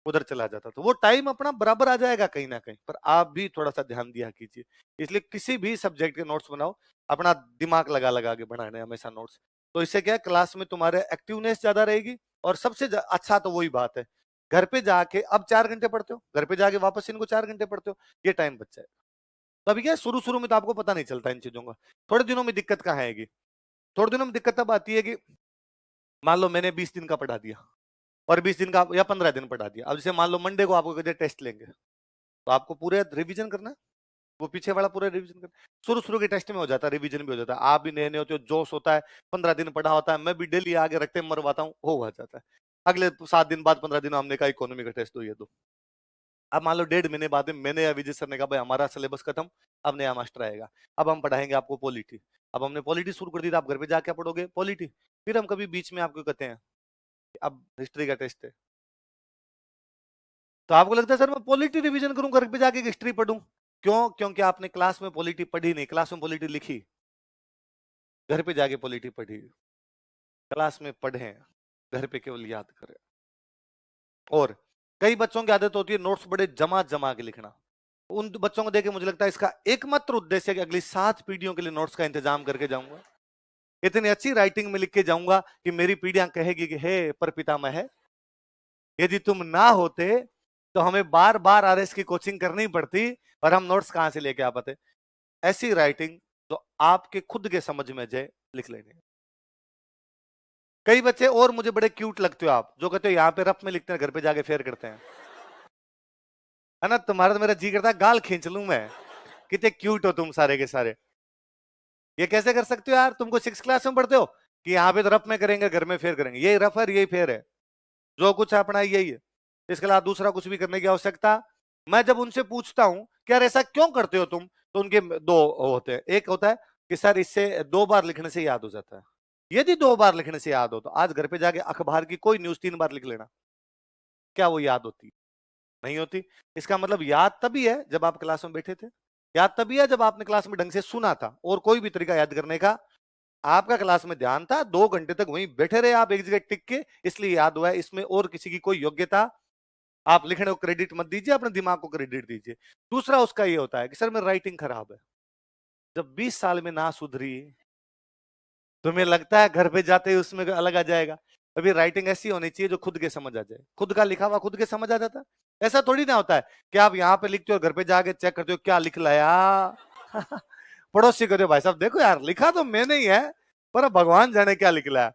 उधर चला जाता, तो वो टाइम अपना बराबर आ जाएगा कहीं ना कहीं, पर आप भी थोड़ा सा ध्यान दिया कीजिए। इसलिए किसी भी सब्जेक्ट के नोट्स बनाओ, अपना दिमाग लगा लगा के बनाने हमेशा नोट्स। तो इससे क्या है, क्लास में तुम्हारे एक्टिवनेस ज्यादा रहेगी, और सबसे अच्छा तो वही बात है, घर पे जाके अब 4 घंटे पढ़ते हो, घर पे जाके वापस इनको 4 घंटे पढ़ते हो, ये टाइम बच जाए। तो अभी क्या है, शुरू शुरू में तो आपको पता नहीं चलता इन चीजों का, थोड़े दिनों में दिक्कत कहाँ आएगी, थोड़े दिनों में दिक्कत तब आती है कि मान लो मैंने 20 दिन का पढ़ा दिया, और 20 दिन का या 15 दिन पढ़ा दिया, अब जैसे मान लो मंडे को आपको कहते टेस्ट लेंगे, तो आपको पूरे रिवीजन करना है, वो पीछे वाला पूरा रिवीजन करना। शुरू शुरू के टेस्ट में हो जाता है, रिवीजन भी हो जाता है, आप भी नए नए होते हो, जोश होता है, 15 दिन पढ़ा होता है, मैं भी डेली आगे रखते मरवाता हूँ, हो जाता है। अगले 7 दिन बाद 15 दिन हमने कहा इकोनॉमी का टेस्ट हो, ये दो। अब मान लो 1.5 महीने बाद में मैंने या विजय सर ने कहा भाई हमारा सिलेबस खत्म, अब नया मास्टर आएगा, अब हम पढ़ाएंगे आपको पॉलिटी। अब हमने पॉलिटी शुरू कर दी, तो आप घर पे जाके पढ़ोगे पॉलिटी, फिर हम कभी बीच में आपको कहते हैं अब हिस्ट्री का टेस्ट है, तो आपको लगता है सर मैं पॉलिटी रिवीजन करूं, घर पे जाके हिस्ट्री पढ़ूं, क्यों? क्योंकि आपने क्लास में पॉलिटी पढ़ी नहीं, क्लास में पॉलिटी लिखी, घर पे जाके पॉलिटी पढ़ी, क्लास में पढ़े, घर पे केवल याद करें। और कई बच्चों की आदत होती है नोट्स बड़े जमा जमा के लिखना, उन बच्चों को देख के मुझे लगता है इसका एकमात्र उद्देश्य है कि अगली 7 पीढ़ियों के लिए नोट्स का इंतजाम करके जाऊंगा, इतनी अच्छी राइटिंग में लिख के जाऊंगा कि मेरी पीढ़ियां कहेगी कि हे पर पितामह है, यदि तुम ना होते तो हमें बार बार आरएस की कोचिंग करनी पड़ती, और हम नोट्स कहां से लेके आ पाते। ऐसी राइटिंग जो आपके खुद के समझ में जाए लिख लेनी। कई बच्चे और मुझे बड़े क्यूट लगते हो आप, जो कहते हो यहाँ पे रफ में लिखते हैं, घर पे जाके फेयर करते हैं, है ना, तुम्हारा तो मेरा जी करता है गाल खींच लूं मैं, कितने क्यूट हो तुम सारे के सारे। ये कैसे कर सकते हो यार, तुमको 6 क्लास में पढ़ते हो कि यहाँ पे तो रफ में करेंगे, घर में फेयर करेंगे, यही रफ है यही फेयर है, जो कुछ है अपना यही है, इसके अलावा दूसरा कुछ भी करने की आवश्यकता। मैं जब उनसे पूछता हूं कि यार ऐसा क्यों करते हो तुम, तो उनके दो होते हैं, एक होता है कि सर इससे 2 बार लिखने से याद हो जाता है, यदि 2 बार लिखने से याद हो तो आज घर पे जाके अखबार की कोई न्यूज 3 बार लिख लेना, क्या वो याद होती? नहीं होती। इसका मतलब याद तभी है जब आप क्लास में बैठे थे, याद तभी है जब आपने क्लास में ढंग से सुना था, और कोई भी तरीका याद करने का आपका क्लास में ध्यान था, 2 घंटे तक वहीं बैठे रहे आप एक जगह टिक के, इसलिए याद हुआ है, इसमें और किसी की कोई योग्यता, आप लिखने को क्रेडिट मत दीजिए, अपने दिमाग को क्रेडिट दीजिए। दूसरा उसका ये होता है कि सर मेरी राइटिंग खराब है, जब 20 साल में ना सुधरी, तुम्हें लगता है घर पे जाते ही उसमें अलग आ जाएगा? अभी राइटिंग ऐसी होनी चाहिए जो खुद के समझ आ जाए, खुद का लिखा हुआ खुद के समझ आ जाता है। ऐसा थोड़ी ना होता है कि आप यहाँ पे लिखते हो घर पे जाके चेक करते हो क्या लिख लाया पड़ोसी कहते हो भाई साहब देखो यार लिखा तो मैंने ही है, पर अब भगवान जाने क्या लिख लाया,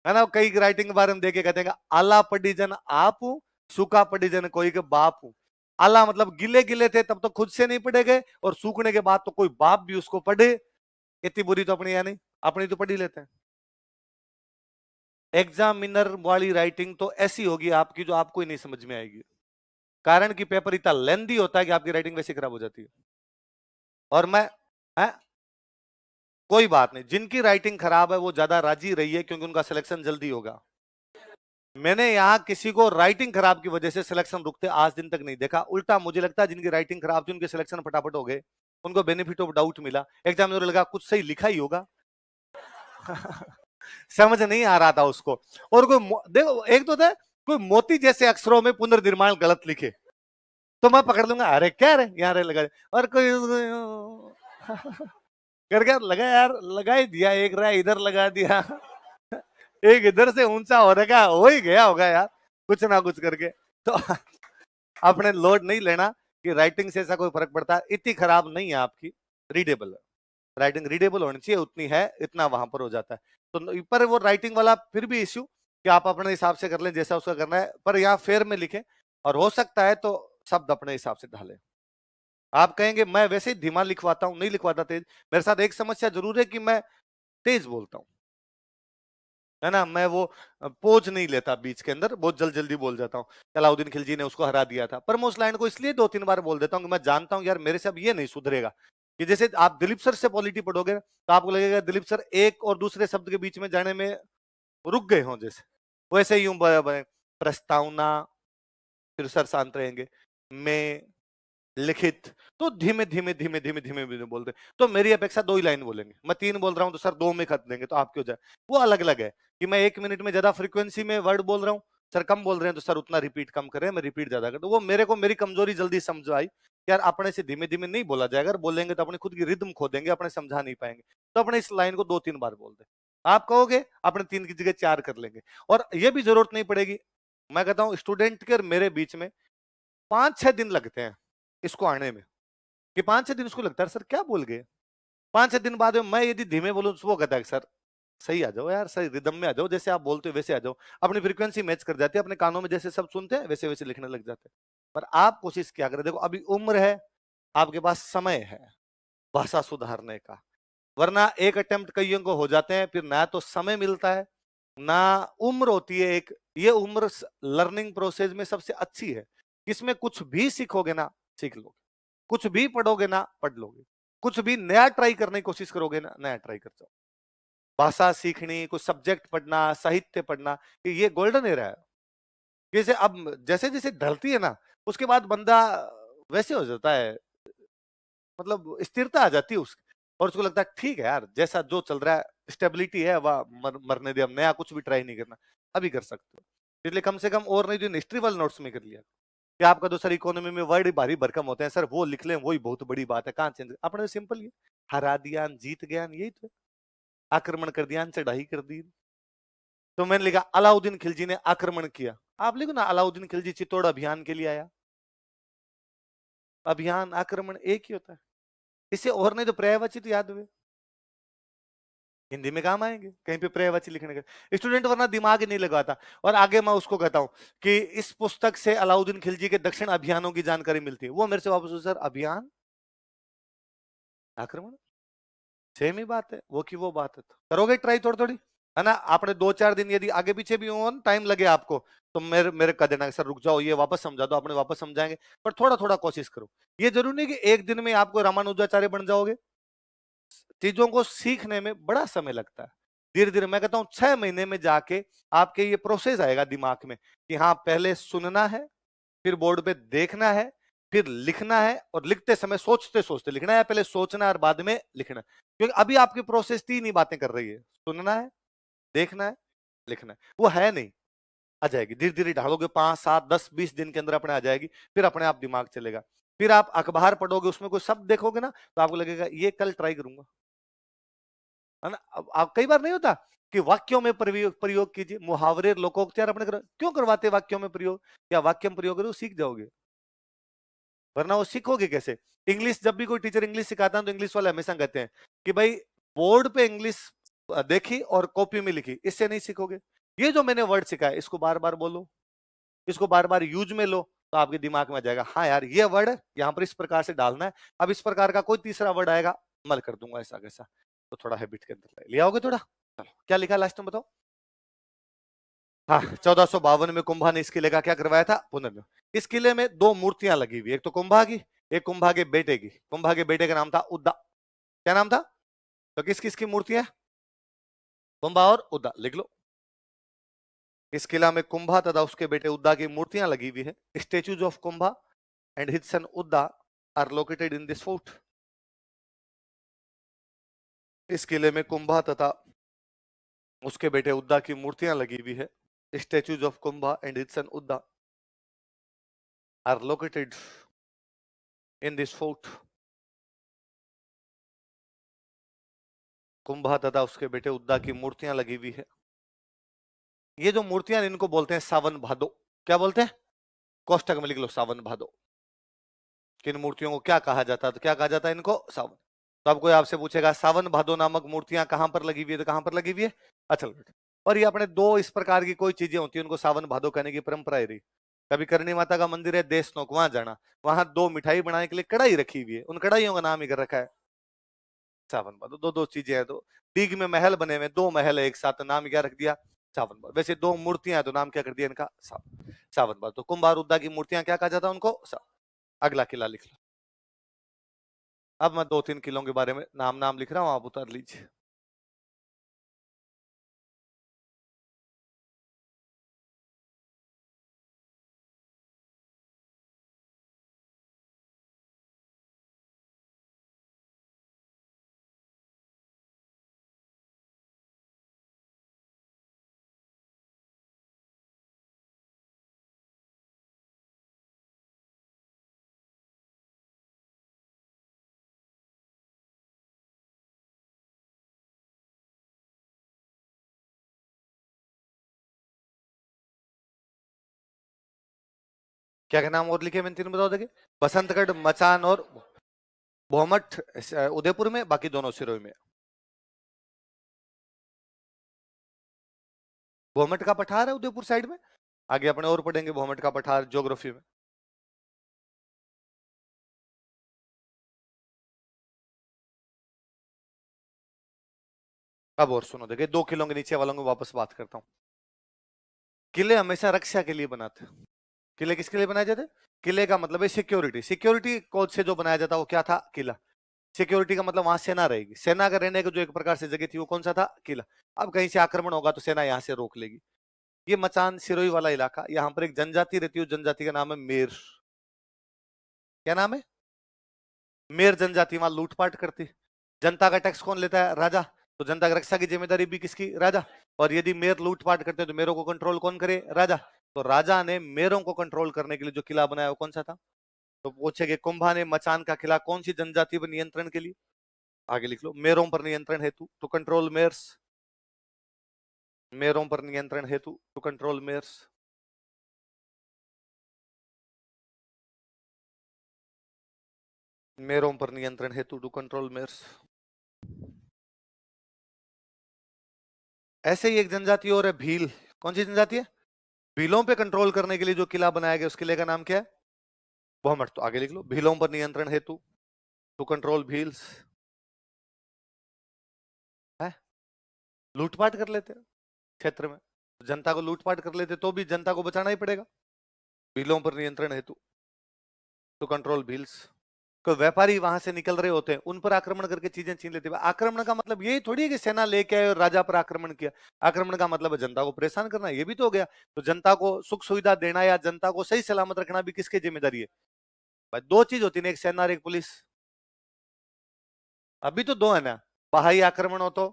है ना। कई राइटिंग के बारे में देखे कहते हैं आला पढ़ी जन आप हूं, सूखा पढ़ी जन कोई के बाप हूं। आला मतलब गिले गिले थे तब तो खुद से नहीं पढ़े गए, और सूखने के बाद तो कोई बाप भी उसको पढ़े, इतनी बुरी तो अपनी या नहीं, अपनी तो पढ़ ही लेते हैं। एग्जामिनर वाली राइटिंग तो ऐसी होगी आपकी जो आपको ही नहीं समझ में आएगी, कारण कि पेपर इतना लेंदी होता है कि आपकी राइटिंग वैसे खराब हो जाती है। और मैं है? कोई बात नहीं, जिनकी राइटिंग खराब है वो ज्यादा राजी रही है, क्योंकि उनका सिलेक्शन जल्दी होगा। मैंने यहाँ किसी को राइटिंग खराब की वजह से सिलेक्शन रुकते आज दिन तक नहीं देखा, उल्टा मुझे लगता है जिनकी राइटिंग खराब थी उनके सिलेक्शन फटाफट हो गए, उनको बेनिफिट ऑफ डाउट मिला, एग्जामिनर लगा कुछ सही लिखा ही होगा समझ नहीं आ रहा था उसको। और कोई देखो एक तो था कोई मोती जैसे अक्षरों में पुनर्निर्माण गलत लिखे, तो मैं पकड़ लूंगा अरे क्या रे यहाँ रे लगा, और कोई करके लगा यार लगा ही दिया, एक रहा इधर लगा दिया एक इधर से ऊंचा हो रखा हो ही गया होगा यार कुछ ना कुछ करके। तो अपने लोड नहीं लेना कि राइटिंग से ऐसा कोई फर्क पड़ता है, इतनी खराब नहीं है आपकी, रीडेबल है, राइटिंग रीडेबल होनी चाहिए, उतनी है इतना वहां पर हो जाता है। तो पर वो राइटिंग वाला फिर भी इश्यू कि आप अपने हिसाब से कर लें जैसा उसका करना है, पर यहाँ फेयर में लिखें, और हो सकता है तो शब्द अपने हिसाब से ढालें। आप कहेंगे मैं वैसे ही धीमा लिखवाता हूं, नहीं लिखवाता तेज, मेरे साथ एक समस्या जरूर है कि मैं तेज बोलता हूं, है ना। मैं वो पोज नहीं लेता बीच के अंदर, बहुत जल्दी जल्दी बोल जाता हूँ। अलाउद्दीन खिलजी ने उसको हरा दिया था, पर मैं उस लाइन को इसलिए 2-3 बार बोल देता हूँ कि मैं जानता हूँ यार मेरे से अब ये नहीं सुधरेगा। कि जैसे आप दिलीप सर से पॉलिटी पढ़ोगे ना, तो आपको लगेगा दिलीप सर एक और दूसरे शब्द के बीच में जाने में रुक गए हों, जैसे वैसे ही प्रस्तावना, फिर सर शांत रहेंगे, मैं लिखित, तो धीमे धीमे धीमे धीमे धीमे धीमे बोलते। तो मेरी अपेक्षा 2 ही लाइन बोलेंगे, मैं 3 बोल रहा हूं तो सर 2 में खत देंगे, तो आप क्यों जाए। वो अलग अलग है कि मैं 1 मिनट में ज्यादा फ्रीक्वेंसी में वर्ड बोल रहा हूँ, सर कम बोल रहे हैं तो सर उतना रिपीट कम कर रहे हैं, मैं रिपीट ज्यादा कर। तो वो मेरे को मेरी कमजोरी जल्दी समझ आई कि यार अपने से धीमे धीमे नहीं बोला जाएगा, अगर बोलेंगे तो अपनी खुद की रिदम खो देंगे, अपने समझा नहीं पाएंगे। तो अपने इस लाइन को 2-3 बार बोल दे, आप कहोगे अपने 3 की जगह 4 कर लेंगे, और ये भी जरूरत नहीं पड़ेगी। मैं कहता हूँ स्टूडेंट के और मेरे बीच में 5-6 दिन लगते हैं इसको आने में, कि 5-6 दिन उसको लगता है सर क्या बोल गए। 5-6 दिन बाद में मैं यदि धीमे बोलूं तो वो कहता है सर सही आ जाओ यार, सही रिदम में आ जाओ, जैसे आप बोलते हो वैसे आ जाओ। अपनी फ्रीक्वेंसी मैच कर जाती है, अपने कानों में जैसे सब सुनते हैं वैसे वैसे लिखने लग जाते हैं। पर आप कोशिश क्या करें, देखो अभी उम्र है, आपके पास समय है भाषा सुधारने का, वरना एक अटेम्प्ट कईयों को हो जाते हैं, फिर ना तो समय मिलता है ना उम्र होती है। एक ये उम्र लर्निंग प्रोसेस में सबसे अच्छी है, इसमें कुछ भी सीखोगे ना सीख लोगे, कुछ भी पढ़ोगे ना पढ़ लोगे, कुछ भी नया ट्राई करने की कोशिश करोगे ना नया ट्राई कर जाओ। भाषा सीखनी, कुछ सब्जेक्ट पढ़ना, साहित्य पढ़ना, ये गोल्डन एरा है। जैसे अब जैसे जैसे ढलती है ना, उसके बाद बंदा वैसे हो जाता है, मतलब स्थिरता आ जाती है उसकी, और उसको लगता है ठीक है यार जैसा जो चल रहा है स्टेबिलिटी है, वह मरने दे, हम नया कुछ भी ट्राई नहीं करना, अभी कर सकते हो। इसलिए कम से कम और नहीं तो हिस्ट्री वाले नोट्स में कर लिया कि आपका तो सर इकोनॉमी में वर्ड भारी भरकम होते हैं सर, वो लिख लें वही बहुत बड़ी बात है, कहाँ चेंज अपने सिंपल ये हरा दिया जीत गया, यही तो आक्रमण कर दिया चढ़ाई कर दी। तो मैंने लिखा अलाउद्दीन खिलजी ने आक्रमण किया, आप लिखो ना अलाउद्दीन खिलजी चित्तौड़ अभियान के लिए आया। अभियान आक्रमण एक ही होता है, इससे और नहीं तो पर्यायवाची याद हुए, हिंदी में काम आएंगे कहीं पे पर्यायवाची लिखने का। स्टूडेंट वरना दिमाग ही नहीं लगाता। और आगे मैं उसको कहता हूं कि इस पुस्तक से अलाउद्दीन खिलजी के दक्षिण अभियानों की जानकारी मिलती है, वो मेरे से वापस सर अभियान आक्रमण सेम ही बात है, वो की वो बात है। तो करोगे ट्राई थोड़ी थोड़ी, है ना। आपने 2-4 दिन यदि आगे पीछे भी हो टाइम लगे आपको, तो मेरे मेरे कह देना सर रुक जाओ ये वापस समझा दो, अपने वापस समझाएंगे, पर थोड़ा थोड़ा कोशिश करो। ये जरूरी नहीं कि एक दिन में आपको रामानुजाचार्य बन जाओगे, चीजों को सीखने में बड़ा समय लगता है। धीरे धीरे मैं कहता हूं 6 महीने में जाके आपके ये प्रोसेस आएगा दिमाग में कि हाँ पहले सुनना है, फिर बोर्ड पे देखना है, फिर लिखना है, और लिखते समय सोचते सोचते लिखना है, पहले सोचना है और बाद में लिखना है। क्योंकि अभी आपकी प्रोसेस 3 ही बातें कर रही है, सुनना है, देखना है, लिखना है। वो है नहीं, आ जाएगी धीरे धीरे ढालोगे, 5-7-10-20 दिन के अंदर अपने आ जाएगी, फिर अपने आप दिमाग चलेगा। फिर आप अखबार पढ़ोगे, उसमें कोई शब्द देखोगे ना तो आपको लगेगा ये कल ट्राई करूंगा, है ना। अब आप कई बार नहीं होता कि वाक्यों में प्रयोग प्रयोग कीजिए, मुहावरे लोकोक्तियार अपने क्यों करवाते वाक्यों में प्रयोग, या वाक्य में प्रयोग करो सीख जाओगे, वरना वो सीखोगे कैसे। इंग्लिश जब भी कोई टीचर इंग्लिश सिखाता है तो इंग्लिश वाले हमेशा कहते हैं कि भाई बोर्ड पे इंग्लिश देखी और कॉपी में लिखी, इससे नहीं सीखोगे। ये जो मैंने वर्ड सिखाया इसको बार बार बोलो, इसको बार बार यूज में लो, तो आपके दिमाग में आ जाएगा हाँ यार ये वर्ड यहाँ पर इस प्रकार से डालना है, अब इस प्रकार का कोई तीसरा वर्ड आएगा मल कर दूंगा ऐसा कैसा। तो थोड़ा हैबिट के अंदर ले आओगे थोड़ा। चलो क्या लिखा लास्ट में बताओ। हाँ 1452 में कुंभा ने इस किले का क्या करवाया था, पुनर्निर्माण। इस किले में 2 मूर्तियां लगी हुई, एक तो कुंभा की, एक कुंभा के बेटे की। कुंभा के बेटे का नाम था उद्दा, क्या नाम था, तो किस किस की मूर्तियां, कुंभा और उद्दा लिख लो। इस किला में कुंभा तथा उसके बेटे उद्दा की मूर्तियां लगी हुई है। Statues of Kumbha and his son Udda are located in this fort. इस किले में कुंभा तथा उसके बेटे उद्दा की मूर्तियां लगी हुई है। Statues of Kumbha and his son Udda are located in this fort. Kumbha तथा उसके बेटे उद्दा की मूर्तियां लगी हुई है। ये जो मूर्तियां इनको बोलते हैं सावन भादो, क्या बोलते हैं, कोष्टक में लिख लो सावन भादो। किन मूर्तियों को क्या कहा जाता है, तो क्या कहा जाता है इनको सावन। तो अब कोई आपसे पूछेगा सावन भादो नामक मूर्तियां कहां पर लगी हुई है, तो कहां पर लगी हुई है, अच्छा। और ये अपने 2 इस प्रकार की कोई चीजें होती है उनको सावन भादो कहने की परंपरा है रही। कभी करणी माता का मंदिर है देशनोक, वहां जाना, वहां 2 मिठाई बनाने के लिए कढ़ाई रखी हुई है, उन कढ़ाइयों का नाम ही कर रखा है सावन भादो। 2 चीजें हैं, तो दीघ में महल बने हुए 2 महल है एक साथ, नाम क्या रख दिया सावन बार। वैसे दो मूर्तियां हैं तो नाम क्या कर दिया इनका? सावन बार। तो कुंभार उद्दा की मूर्तियां क्या कहा जाता है उनको? अगला किला लिख लो। अब मैं 2-3 किलों के बारे में नाम लिख रहा हूं, आप उतार लीजिए। क्या नाम और लिखे मैंने तीनों बताओ देखे? बसंतगढ़, मचान और भोमट उदयपुर में, बाकी दोनों सिरोही में। भोमट का पठार है उदयपुर साइड में। आगे अपने और पढ़ेंगे भोमट का पठार ज्योग्राफी में। अब और सुनो, देखिए 2 किलो के नीचे वालों को वापस बात करता हूँ। किले हमेशा रक्षा के लिए बनाते हैं। किले किसके लिए बनाए जाते? किले का मतलब है सिक्योरिटी। सिक्योरिटी कोड से जो बनाया जाता वो क्या था? किला। सिक्योरिटी का मतलब वहां सेना रहेगी। सेना का रहने का जो एक प्रकार से जगह थी वो कौन सा था? किला। अब कहीं से आक्रमण होगा तो सेना यहां से रोक लेगी। ये मचान सिरोही वाला इलाका, यहाँ पर एक जनजाति रहती है, जनजाति का नाम है मेर। क्या नाम है? मेर जनजाति। वहां लूटपाट करती। जनता का टैक्स कौन लेता है? राजा। तो जनता की रक्षा की जिम्मेदारी भी किसकी? राजा। और यदि मेर लूटपाट करते हैं तो मेरों को कंट्रोल कौन करे? राजा। तो राजा ने मेरों को कंट्रोल करने के लिए जो किला बनाया वो कौन सा था? तो पूछेगे कुंभा ने मचान का किला कौन सी जनजाति पर नियंत्रण के लिए? आगे लिख लो, मेरों पर नियंत्रण हेतु, टू कंट्रोल मेयर्स। मेरों पर नियंत्रण हेतु, टू कंट्रोल मेयर्स। मेरों पर नियंत्रण हेतु, टू कंट्रोल मेयर्स। ऐसे ही एक जनजाति और है भील। कौन सी जनजाति है? भीलों पे कंट्रोल करने के लिए जो किला बनाया गया उस किले का नाम क्या है? बहुमठ। तो आगे लिख लो, भीलों पर नियंत्रण हेतु, टू कंट्रोल भील्स। है, लूटपाट कर लेते हैं क्षेत्र में, जनता को लूटपाट कर लेते तो भी जनता को बचाना ही पड़ेगा। भीलों पर नियंत्रण हेतु, टू कंट्रोल भील्स। कोई व्यापारी वहां से निकल रहे होते हैं, उन पर आक्रमण करके चीजें छीन लेते हैं। आक्रमण का मतलब यही थोड़ी है कि सेना लेके आए और राजा पर आक्रमण किया। आक्रमण का मतलब है जनता को परेशान करना, ये भी तो हो गया। तो जनता को सुख सुविधा देना या जनता को सही सलामत रखना भी किसकी जिम्मेदारी है? भाई दो चीज होती है, एक सेना और एक पुलिस। अभी तो दो है ना, बाहरी आक्रमण हो तो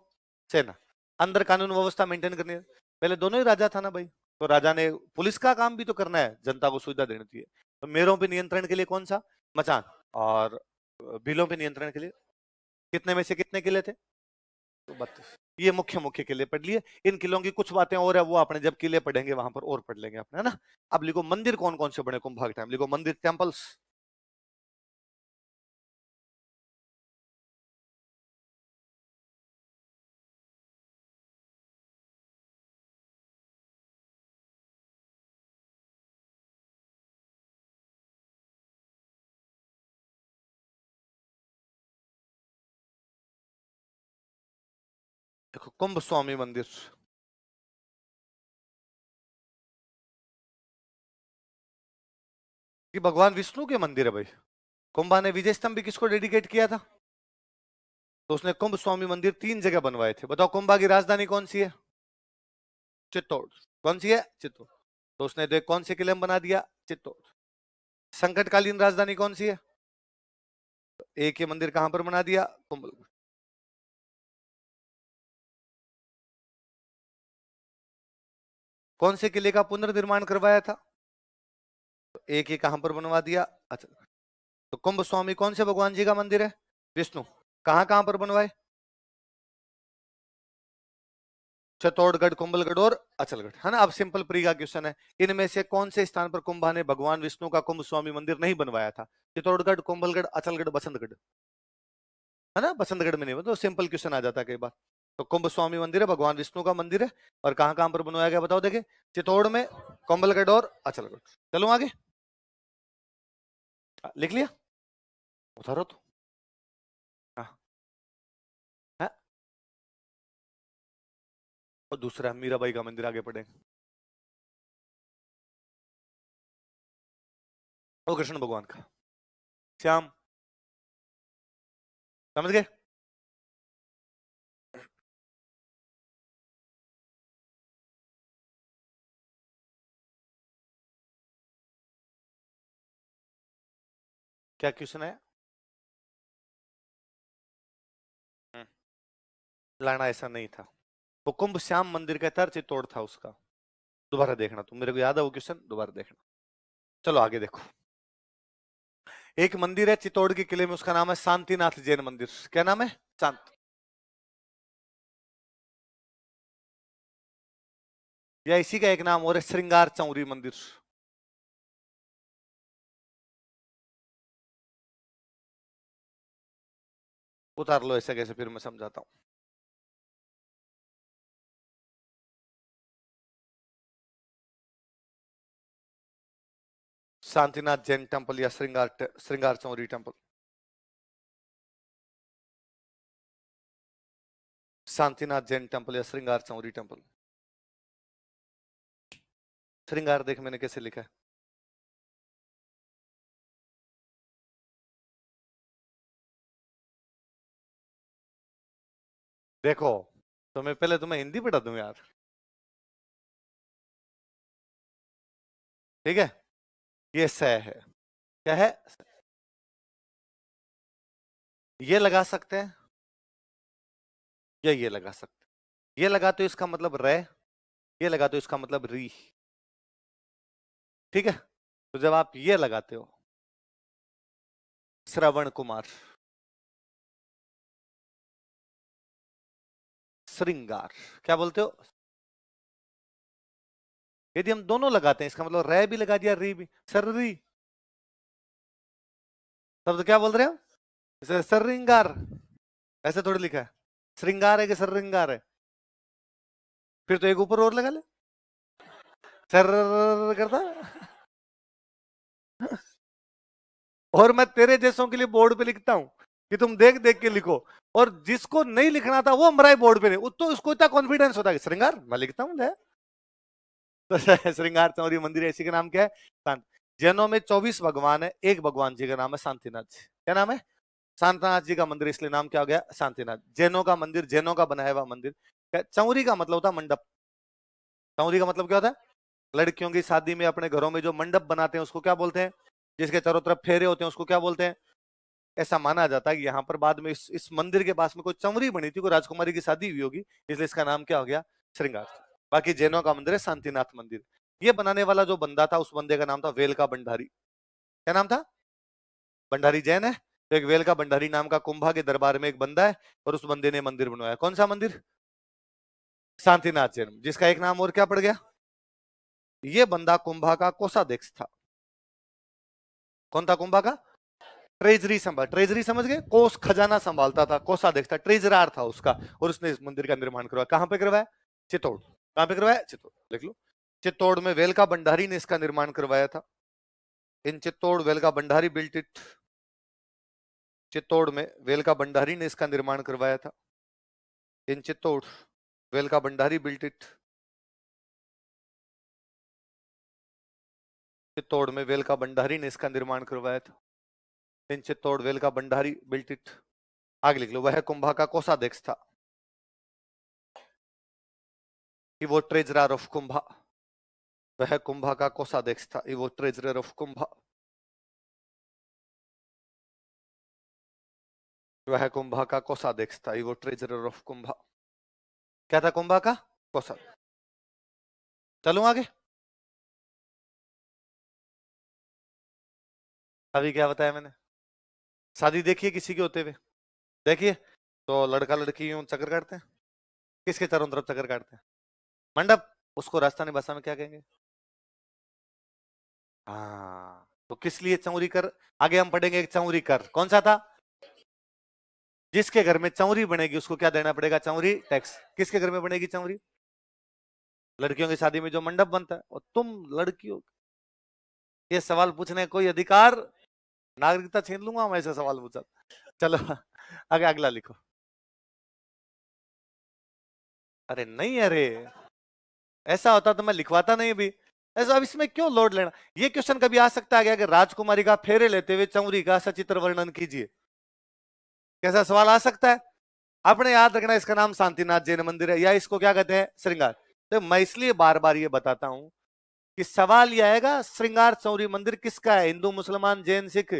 सेना, अंदर कानून व्यवस्था मेंटेन करनी है। पहले दोनों ही राजा था ना भाई, तो राजा ने पुलिस का काम भी तो करना है, जनता को सुविधा देनी चाहिए। तो मेरों पे नियंत्रण के लिए कौन सा? मचान। और भीलों पे नियंत्रण के लिए कितने में से कितने किले थे? तो 32। ये मुख्य मुख्य किले पढ़ लिए। इन किलों की कुछ बातें और है, वो अपने जब किले पढ़ेंगे वहां पर और पढ़ लेंगे अपने, है ना। अब लिखो मंदिर कौन कौन से बने कुंभा के टाइम, लिखो मंदिर, टेम्पल्स। देखो कुंभ स्वामी मंदिर, ये भगवान विष्णु के मंदिर है भाई। कुंभा ने विजय स्तंभ भी किसको डेडिकेट किया था? तो उसने कुंभ स्वामी मंदिर 3 जगह बनवाए थे। बताओ कुंभा की राजधानी कौन सी है? चित्तौड़। कौन सी है? चित्तौड़। तो उसने देख कौन से किले में बना दिया? चित्तौड़। संकटकालीन राजधानी कौन सी है? तो एक ये मंदिर कहां पर बना दिया? कुंभलगढ़। कौन से किले का पुनर्निर्माण करवाया था? तो एक ही कहां पर बनवा दिया? अच्छा। तो कुंभ स्वामी कौन से भगवान जी का मंदिर है? विष्णु। कहां कहां पर बनवाए? चित्तौड़गढ़, कुंभलगढ़ और अचलगढ़, है ना। अब सिंपल प्री का क्वेश्चन है, इनमें से कौन से स्थान पर कुंभा ने भगवान विष्णु का कुंभ स्वामी मंदिर नहीं बनवाया था? चित्तौड़गढ़, कुंभलगढ़, अचलगढ़, बसंतगढ़, है ना। बसंतगढ़ में नहीं, तो सिंपल क्वेश्चन आ जाता है कई बार। तो कुंभ स्वामी मंदिर है, भगवान विष्णु का मंदिर है। और कहां कहां पर बनवाया गया बताओ देखे? चित्तौड़ में, कुंभलगढ़ और अचलगढ़। चलो आगे, लिख लिया? उतारो तो। हाँ, हाँ? और दूसरा मीराबाई का मंदिर आगे पढ़ेंगे। वो कृष्ण भगवान का श्याम, समझ गए? क्या क्वेश्चन है? लाना ऐसा नहीं था, वो कुंभ श्याम मंदिर का तर चित्तौड़ था उसका। दोबारा देखना, तुम मेरे को याद है वो क्वेश्चन, दोबारा देखना। चलो आगे देखो। एक मंदिर है चित्तौड़ के किले में, उसका नाम है शांतिनाथ जैन मंदिर। क्या नाम है? शांत। या इसी का एक नाम और है श्रृंगार चौरी मंदिर। उतार लो ऐसे कैसे, फिर मैं समझाता हूं। शांतिनाथ जैन टेम्पल या श्रृंगार चौरी टेम्पल। शांतिनाथ जैन टेम्पल या श्रृंगार चौरी टेम्पल। श्रृंगार देख मैंने कैसे लिखा है। देखो, तो मैं पहले तुम्हें हिंदी पढ़ा दूं यार, ठीक है? ये स है, क्या है? ये लगा सकते हैं या ये लगा सकते हैं। ये लगा तो इसका मतलब रे, ये लगा तो इसका मतलब री, ठीक है? तो जब आप ये लगाते हो श्रवण कुमार, श्रृंगार, क्या बोलते हो? यदि हम दोनों लगाते हैं इसका मतलब रे भी लगा दिया, री भी, सर री, तब तो क्या बोल रहे हो? श्रृंगार। ऐसे थोड़ी लिखा है, श्रृंगार है कि श्रृंगार है? फिर तो एक ऊपर और लगा ले, सर करता। और मैं तेरे जैसों के लिए बोर्ड पे लिखता हूं कि तुम देख देख के लिखो, और जिसको नहीं लिखना था वो हमारा बोर्ड पे नहीं, तो उसको इतना कॉन्फिडेंस होता है श्रृंगार मैं लिखता हूं। तो श्रृंगार चौरी मंदिर है, इसी का नाम क्या है? शांत। जैनों में 24 भगवान है, एक भगवान जी का नाम है शांतिनाथ जी। क्या नाम है? शांतिनाथ जी का मंदिर, इसलिए नाम क्या हो गया? शांतिनाथ। जैनों का मंदिर, जैनों का बनाया हुआ मंदिर। चौरी का मतलब होता है मंडप। चौरी का मतलब क्या होता है? लड़कियों की शादी में अपने घरों में जो मंडप बनाते हैं उसको क्या बोलते हैं? जिसके चारों तरफ फेरे होते हैं उसको क्या बोलते हैं? ऐसा माना जाता है कि यहाँ पर बाद में इस मंदिर के पास में कोई चौरी बनी थी, कोई राजकुमारी की शादी हुई होगी, इसलिए इसका नाम क्या हो गया? श्रृंगार। बाकी जैनों का मंदिर है शांतिनाथ मंदिर। ये बनाने वाला जो बंदा था, उस बंदे का नाम था वेलका भंडारी। क्या नाम था? भंडारी जैन है, तो एक वेलका भंडारी नाम का कुंभा के दरबार में एक बंदा है, और उस बंदे ने मंदिर बनवाया। कौन सा मंदिर? शांतिनाथ जैन, जिसका एक नाम और क्या पड़ गया? ये बंदा कुंभा का कोषाध्यक्ष था। कौन था कुंभा का? ट्रेजरी संभाल, ट्रेजरी समझ गए? कोष खजाना संभालता था, कोषाध्यक्ष था, ट्रेजरार था उसका। और उसने इस मंदिर का निर्माण करवाया। कहां पे करवाया? चित्तौड़। कहां पे करवाया? चित्तौड़, लिख लो। चित्तौड़ में वेलका भंडारी ने इसका निर्माण करवाया था। इन चित्तौड़ वेलका भंडारी बिल्ट इट। चित्तौड़ में वेलका भंडारी ने इसका निर्माण करवाया था। इन चित्तौड़ वेलका भंडारी बिल्ट इट। चित्तौड़ में वेलका भंडारी ने इसका निर्माण करवाया था। इन चित्तौड़ वेलका भंडारी बिल्ट इट। आगे लिख लो, वह कुंभा का कोषाध्यक्ष था। ही वो ट्रेजरर ऑफ कुंभा। वह कुंभा का कोषाध्यक्ष था। ही वो ट्रेजरर ऑफ कुंभा। वह कुंभा का कोषाध्यक्ष था। ही वो ट्रेजरर ऑफ कुंभा। क्या था कुंभा का? कोषा। चलूं आगे? अभी क्या बताया मैंने? शादी देखिए किसी के होते हुए, देखिए तो लड़का लड़की यूं चक्कर काटते हैं, किसके चारों तरफ चक्कर काटते हैं? मंडप। उसको राजस्थानी भाषा में क्या कहेंगे? हाँ, तो किस लिए चौरी कर? आगे हम पढ़ेंगे एक चौरी कर, कौन सा था? जिसके घर में चौरी बनेगी उसको क्या देना पड़ेगा? चौरी टैक्स। किसके घर में बनेगी चौरी? लड़कियों की शादी में जो मंडप बनता है। और तुम लड़कियों, ये सवाल पूछने का कोई अधिकार? नागरिकता छीन लूंगा मैं ऐसे सवाल पूछा। चलो आगे अगला लिखो। अरे नहीं, अरे ऐसा होता तो मैं लिखवाता नहीं भी। ऐसा अब इसमें क्यों लोड लेना। ये क्वेश्चन कभी आ सकता है कि राजकुमारी का फेरे लेते हुए चौरी का सचित्र वर्णन कीजिए, कैसा सवाल आ सकता है। आपने याद रखना इसका नाम शांतिनाथ जैन मंदिर है, या इसको क्या कहते हैं, श्रृंगार। तो मैं इसलिए बार बार ये बताता हूं कि सवाल यह आएगा श्रृंगार चौरी मंदिर किसका है, हिंदू मुसलमान जैन सिख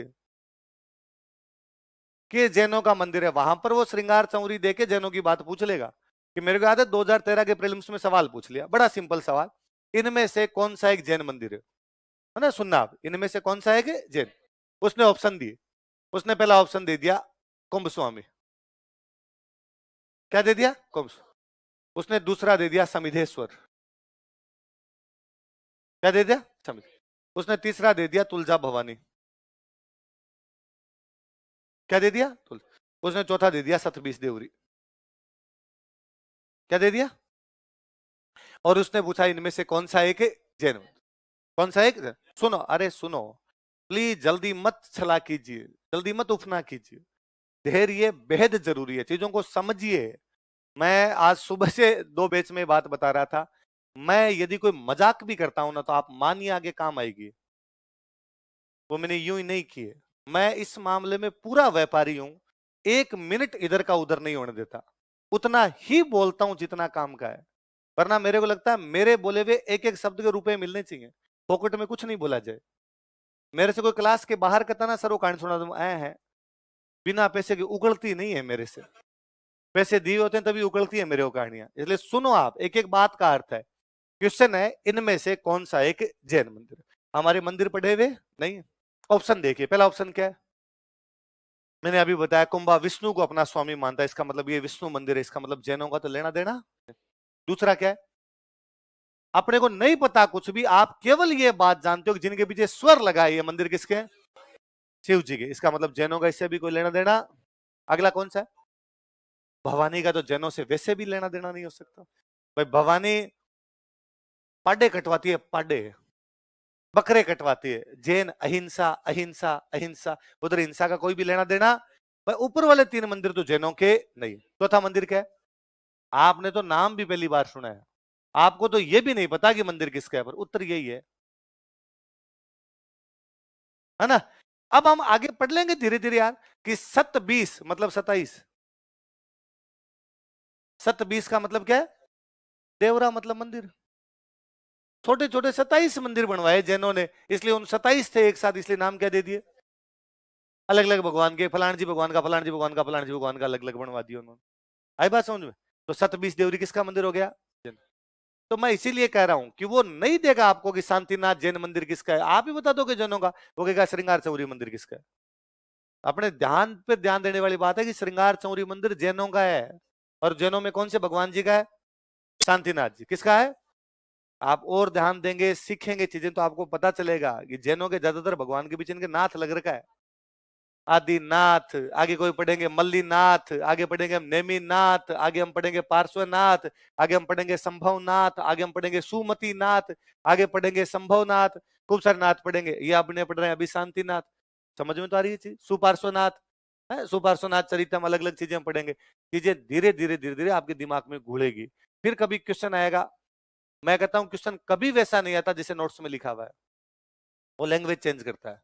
के जैनों का मंदिर है। वहां पर वो श्रृंगार चौरी देके जैनों की बात पूछ लेगा। कि मेरे को याद है 2013 के प्रीलिम्स में सवाल पूछ लिया, बड़ा सिंपल सवाल, इनमें से कौन सा एक जैन मंदिर है ना, सुनना आप, इनमें से कौन सा है कि जैन। उसने ऑप्शन दिए, उसने पहला ऑप्शन दे दिया कुंभ स्वामी, क्या दे दिया, कुंभ। उसने दूसरा दे दिया समिधेश्वर, क्या दे दिया, समिध। उसने तीसरा दे दिया तुलजा भवानी, क्या दे दिया, तुल। उसने चौथा दे दिया सतबीस देवरी, क्या दे दिया। और उसने पूछा इनमें से कौन सा एक जैन, कौन सा एक। सुनो, अरे सुनो, प्लीज जल्दी मत छला कीजिए, जल्दी मत उफना कीजिए, धैर्य बेहद जरूरी है, चीजों को समझिए। मैं आज सुबह से दो बैच में बात बता रहा था, मैं यदि कोई मजाक भी करता हूं ना तो आप मानिए आगे काम आएगी, वो मैंने यूं ही नहीं किए। मैं इस मामले में पूरा व्यापारी हूं, एक मिनट इधर का उधर नहीं होने देता, उतना ही बोलता हूं जितना काम का है। वरना मेरे को लगता है मेरे बोले हुए एक एक शब्द के रुपए मिलने चाहिए, पॉकेट में कुछ नहीं बोला जाए। मेरे से कोई क्लास के बाहर कहता ना सर वो कहानी सुना तुम आए हैं, बिना पैसे की उगलती नहीं है मेरे से, पैसे दिए होते हैं तभी उगलती है मेरे को कहानियां। इसलिए सुनो आप, एक एक बात का अर्थ है। क्वेश्चन है इनमें से कौन सा एक जैन मंदिर है। हमारे मंदिर पढ़े हुए नहीं। ऑप्शन देखिए, पहला ऑप्शन क्या है, मैंने अभी बताया कुंभा विष्णु को अपना स्वामी मानता है, इसका मतलब ये विष्णु मंदिर है, इसका मतलब जैनों का तो लेना देना। दूसरा क्या है, अपने को नहीं पता कुछ भी, आप केवल ये बात जानते हो कि जिनके पीछे स्वर लगा है ये मंदिर किसके हैं, शिव जी के, इसका मतलब जैनों का इससे भी कोई लेना देना। अगला कौन सा है, भवानी का तो जैनों से वैसे भी लेना देना नहीं हो सकता। भाई भवानी पाडे कटवाती है, पाडे बकरे कटवाती है, जैन अहिंसा अहिंसा अहिंसा, उधर हिंसा का कोई भी लेना देना। भाई ऊपर वाले तीन मंदिर तो जैनों के नहीं। चौथा मंदिर क्या है, आपने तो नाम भी पहली बार सुना है, आपको तो यह भी नहीं पता कि मंदिर किसका है, पर उत्तर यही है ना। अब हम आगे पढ़ लेंगे धीरे धीरे यार, कि सत 20 मतलब 27, सत 20 का मतलब क्या है, देवरा मतलब मंदिर। छोटे छोटे 27 मंदिर बनवाए जैनों ने, इसलिए उन 27 थे एक साथ, इसलिए नाम क्या दे दिए, अलग अलग भगवान के, फलान जी भगवान का, फलान जी भगवान का, फलान जी भगवान का, अलग अलग बनवा दिया उन्होंने। आई बात समझ में। तो सत 20 देवरी किसका मंदिर हो गया, जैन। तो मैं इसीलिए कह रहा हूं कि वो नहीं देगा आपको कि शांतिनाथ जैन मंदिर किसका है, आप ही बता दो कि जैनों का, वो कहेगा श्रृंगार चौरी मंदिर किसका है। अपने ध्यान पे ध्यान देने वाली बात है कि श्रृंगार चौरी मंदिर जैनों का है, और जैनों में कौन से भगवान जी का है, शांतिनाथ जी। किसका है, आप और ध्यान देंगे सीखेंगे चीजें तो आपको पता चलेगा कि जैनों के ज्यादातर भगवान के पीछे इनके नाथ लग रखा है। आदिनाथ, आगे कोई पढ़ेंगे मल्लीनाथ, आगे पढ़ेंगे हम नेमीनाथ, आगे हम पढ़ेंगे पार्श्वनाथ, आगे हम पढ़ेंगे संभवनाथ, आगे हम पढ़ेंगे सुमतिनाथ, आगे पढ़ेंगे संभवनाथ, खूब सारे नाथ पढ़ेंगे। ये आपने पढ़ रहे हैं अभी शांतिनाथ, समझ में तो आ रही है चीज, सुपार्श्वनाथ है, सुपार्श्वनाथ चरितम, अलग अलग चीजें हम पढ़ेंगे। चीजें धीरे धीरे धीरे धीरे आपके दिमाग में घुलेगी। फिर कभी क्वेश्चन आएगा, मैं कहता हूं क्वेश्चन कभी वैसा नहीं आता जैसे नोट्स में लिखा हुआ है, वो लैंग्वेज चेंज करता है।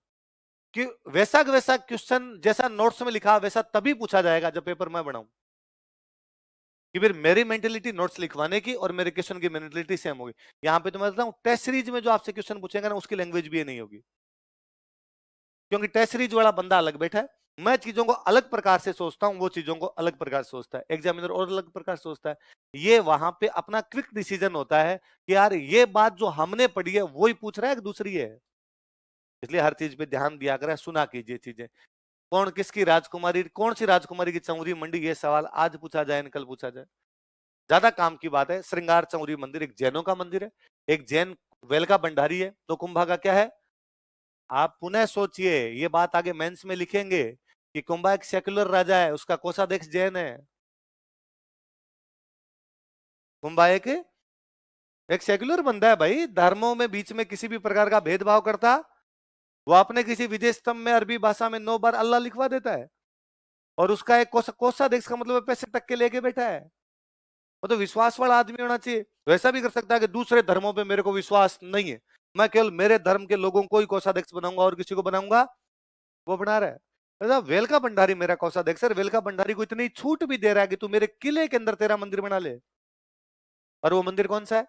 कि वैसा का वैसा क्वेश्चन जैसा नोट्स में लिखा वैसा तभी पूछा जाएगा जब पेपर मैं बनाऊं। कि फिर मेरी मेंटेलिटी नोट्स लिखवाने की और मेरे क्वेश्चन की मेंटेलिटी सेम होगी। यहां पे तो मैं बताता हूं टेस्ट सीरीज में जो आपसे क्वेश्चन पूछेगा ना उसकी लैंग्वेज भी ये नहीं होगी, क्योंकि टेस्ट सीरीज वाला बंदा अलग बैठा है, मैं चीजों को अलग प्रकार से सोचता हूं, वो चीजों को अलग प्रकार से सोचता है, एग्जामिनर और अलग प्रकार से सोचता है। ये वहां पे अपना क्विक डिसीजन होता है कि यार ये बात जो हमने पढ़ी है वो ही पूछ रहा है कि दूसरी है। इसलिए हर चीज पे ध्यान दिया करें, सुना कीजिए चीजें। कौन किसकी राजकुमारी, कौन सी राजकुमारी की चौरी मंडी, ये सवाल आज पूछा जाए कल पूछा जाए, ज्यादा काम की बात है। श्रृंगार चौरी मंदिर एक जैनों का मंदिर है, एक जैन वेल का भंडारी है, तो कुंभा का क्या है। आप पुनः सोचिए, ये बात आगे मेंस में लिखेंगे कि कुंभा एक सेक्युलर राजा है, उसका कोषाध्यक्ष जैन है। कुंभा एक सेक्युलर बंदा है भाई, धर्मों में बीच में किसी भी प्रकार का भेदभाव करता, वो अपने किसी विजय स्तंभ में अरबी भाषा में 9 बार अल्लाह लिखवा देता है, और उसका एक कोषाध्यक्ष का मतलब पैसे टक के लेके बैठा है। वो तो विश्वास वाला आदमी होना चाहिए। वैसा भी कर सकता है कि दूसरे धर्मों पे मेरे को विश्वास नहीं है, मैं केवल मेरे धर्म के लोगों को ही कोषाध्यक्ष बनाऊंगा और किसी को बनाऊंगा, वो बना रहा है। मतलब वेलका भंडारी मेरा कोषाध्यक्ष, सर वेलका भंडारी को इतनी छूट भी दे रहा है कि तू मेरे किले के अंदर तेरा मंदिर बना ले। और वो मंदिर कौन सा है,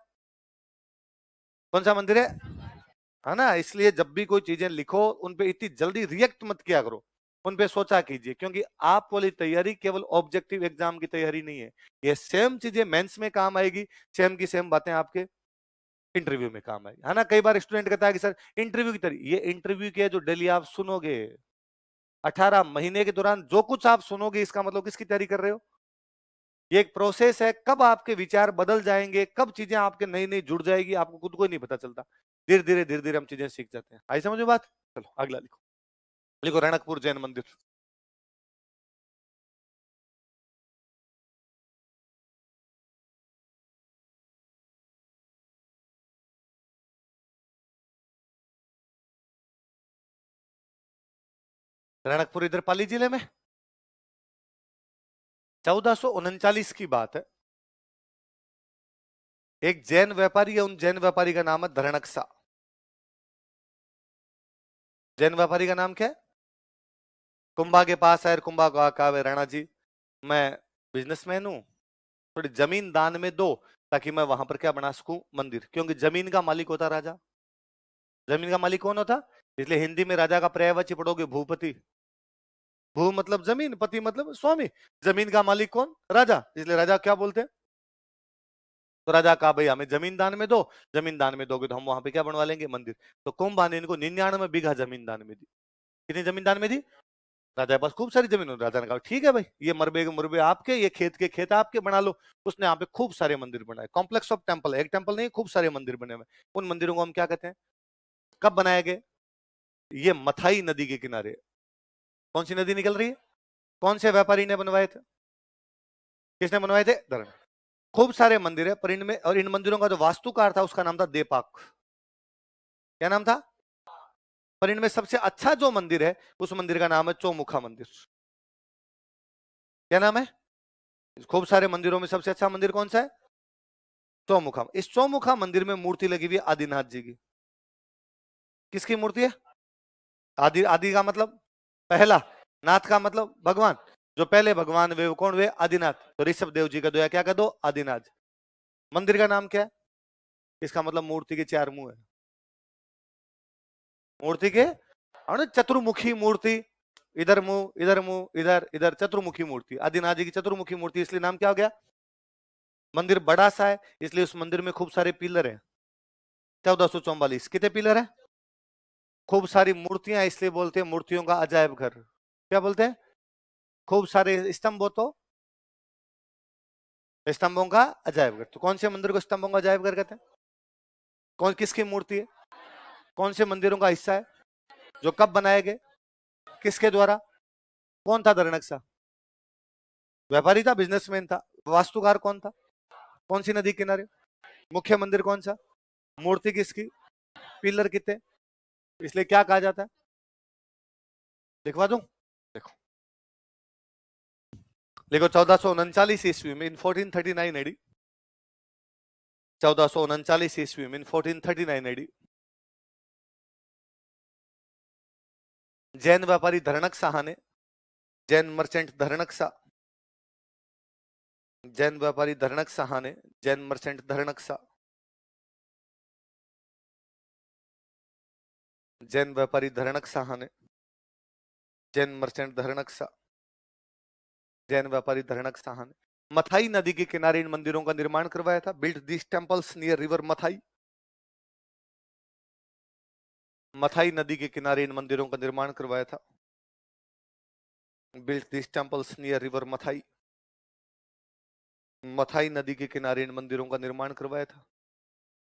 कौन सा मंदिर है ना। इसलिए जब भी कोई चीजें लिखो उन पे इतनी जल्दी रिएक्ट मत किया करो, उन पे सोचा कीजिए, क्योंकि आप वाली तैयारी केवल ऑब्जेक्टिव एग्जाम की तैयारी नहीं है, ये सेम चीजें मेंस में काम आएगी, सेम की सेम बातें आपके इंटरव्यू में काम आएगी, है ना। कई बार स्टूडेंट कहता है कि सर इंटरव्यू की तैयारी, ये इंटरव्यू की है जो डेली आप सुनोगे 18 महीने के दौरान जो कुछ आप सुनोगे, इसका मतलब किसकी तैयारी कर रहे हो। ये एक प्रोसेस है, कब आपके विचार बदल जाएंगे, कब चीजें आपके नई नई जुड़ जाएगी, आपको खुद को ही नहीं पता चलता। धीरे धीरे हम चीजें सीख जाते हैं। आई समझ में बात। चलो अगला लिखो, लिखो रणकपुर जैन मंदिर। रणकपुर इधर पाली जिले में 1439 की बात है। एक जैन व्यापारी है, उन जैन व्यापारी का नाम है धरणकसा। जैन व्यापारी का नाम क्या है। कुंभा के पास आए, कुंभा को कहा राणा जी मैं बिजनेसमैन हूं, थोड़ी जमीन दान में दो ताकि मैं वहां पर क्या बना सकूं, मंदिर। क्योंकि जमीन का मालिक होता राजा। जमीन का मालिक कौन होता, इसलिए हिंदी में राजा का पर्यायवाची पढ़ोगे भूपति। भू मतलब जमीन, पति मतलब स्वामी। जमीन का मालिक कौन, राजा, इसलिए राजा क्या बोलते हैं। तो राजा कहा भाई हमें जमीन दान में दो, जमीन दान में दोगे तो हम वहां पे क्या बनवा लेंगे, मंदिर। तो कुंभा ने इनको 99 बीघा जमीन दान में दी। कितनी जमीन दान में दी, राजा के पास खूब सारी जमीन। राजा ने कहा ठीक है भाई, ये मरबे के मुरबे आपके, ये खेत के खेत आपके, बना लो। उसने यहाँ पे खूब सारे मंदिर बनाए, कॉम्प्लेक्स ऑफ टेम्पल, एक टेम्पल नहीं खूब सारे मंदिर बने हुए। उन मंदिरों को हम क्या कहते हैं, कब बनाए गए, ये मथाई नदी के किनारे। कौन सी नदी निकल रही है, कौन से व्यापारी ने बनवाए थे, किसने बनवाए थे, धरण। खूब सारे मंदिर है, पर इनमें और इन मंदिरों का जो वास्तुकार था उसका नाम था देपाक। क्या नाम था, पर इनमें सबसे अच्छा जो मंदिर है उस मंदिर का नाम है चौमुखा मंदिर। क्या नाम है, खूब सारे मंदिरों में सबसे अच्छा मंदिर कौन सा है, चौमुखा। इस चौमुखा मंदिर में मूर्ति लगी हुई है आदिनाथ जी की। किसकी मूर्ति है, आदि, आदि का मतलब पहला, नाथ का मतलब भगवान। जो पहले भगवान वे कौन, वे आदिनाथ। तो ऋषभ देव जी का दो या क्या का दो, आदिनाथ। मंदिर का नाम क्या है, इसका मतलब मूर्ति के चार मुंह है, मूर्ति के और चतुर्मुखी मूर्ति। इधर मुंह, इधर मुंह, इधर इधर, चतुर्मुखी मूर्ति, आदिनाथ जी की चतुर्मुखी मूर्ति, इसलिए नाम क्या हो गया। मंदिर बड़ा सा है, इसलिए उस मंदिर में खूब सारे पिलर है। 1444 कितने पिलर है, खूब सारी मूर्तियां, इसलिए बोलते हैं मूर्तियों का अजायब घर। क्या बोलते हैं, खूब सारे स्तंभ हो तो स्तंभों का अजायब घर। तो कौन से मंदिर को स्तंभों का अजायब घर कहते हैं, कौन किसकी मूर्ति है, कौन से मंदिरों का हिस्सा है, जो कब बनाए गए, किसके द्वारा, कौन था दरणकसा, व्यापारी था, बिजनेसमैन था। वास्तुकार कौन था, कौन सी नदी किनारे, मुख्य मंदिर कौन सा, मूर्ति किसकी, पिलर कितने, इसलिए क्या कहा जाता है। लिखवा दूं, देखो लिखो 1439 ईस्वी में, इन 1439 एडी, 1439 ईस्वी में, इन 1439 एडी, जैन व्यापारी धरणक शाह ने, जैन मर्चेंट धरणक शाह, जैन व्यापारी धरणक शाह ने, जैन मर्चेंट धरणक शाह, जैन व्यापारी धरणक शाह ने, जैन मर्चेंट धरणक शाह, जैन व्यापारी धरणक शाह ने मथाई नदी के किनारे इन मंदिरों का निर्माण करवाया था। Built this temples near river Mathai. Mathai नदी के किनारे इन मंदिरों का निर्माण करवाया था। Built this temples near river Mathai. Mathai नदी के किनारे इन मंदिरों का निर्माण करवाया था।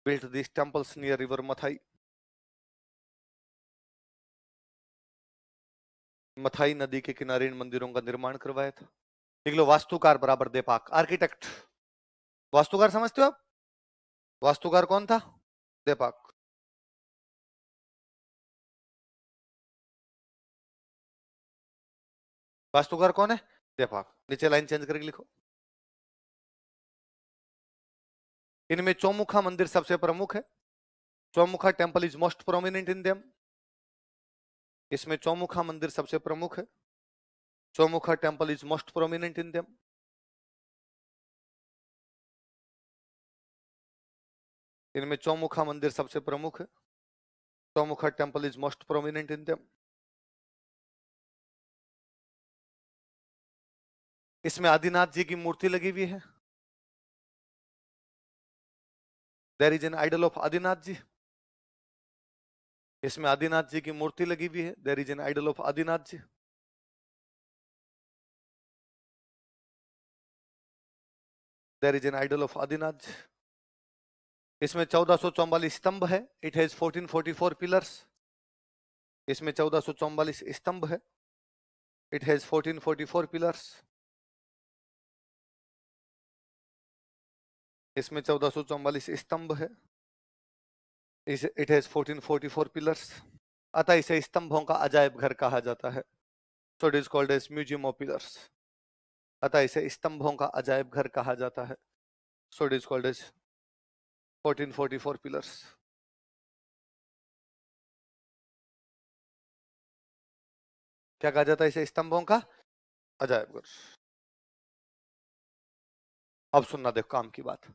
Built this temples near river Mathai. Mathai नदी के किनारे इन मंदिरों का निर्माण करवाया था। देख लो, वास्तुकार बराबर देपाक, आर्किटेक्ट। वास्तुकार समझते हो आप, वास्तुकार कौन था, देपाक। वास्तुकार कौन है, देपाक। नीचे लाइन चेंज करके लिखो। इनमें चौमुखा मंदिर सबसे प्रमुख है। Chaumukha temple is most prominent in them. इसमें चौमुखा मंदिर सबसे प्रमुख है। Chaumukha temple is most prominent in them. इनमें चौमुखा मंदिर सबसे प्रमुख है। Chaumukha temple is most prominent in them. इसमें आदिनाथ जी की मूर्ति लगी हुई है। There is an idol of Adinath ji. इसमें आदिनाथ जी की मूर्ति लगी हुई है। There is an idol of Adinath ji. There is an idol of Adinath ji. इसमें 1444 स्तंभ है। It has 1444 pillars. इसमें 1444 स्तंभ है। It has 1444 pillars. इसमें 1444 स्तंभ है। It has 1444 pillars. अतः इसे स्तंभों का अजायब घर कहा जाता है। So it is called as museum of pillars. अतः इसे स्तंभों का अजायब घर कहा जाता है। So it is called as 1444 pillars. क्या कहा जाता है इसे? स्तंभों का अजायब घर। अब सुनना, देखो काम की बात।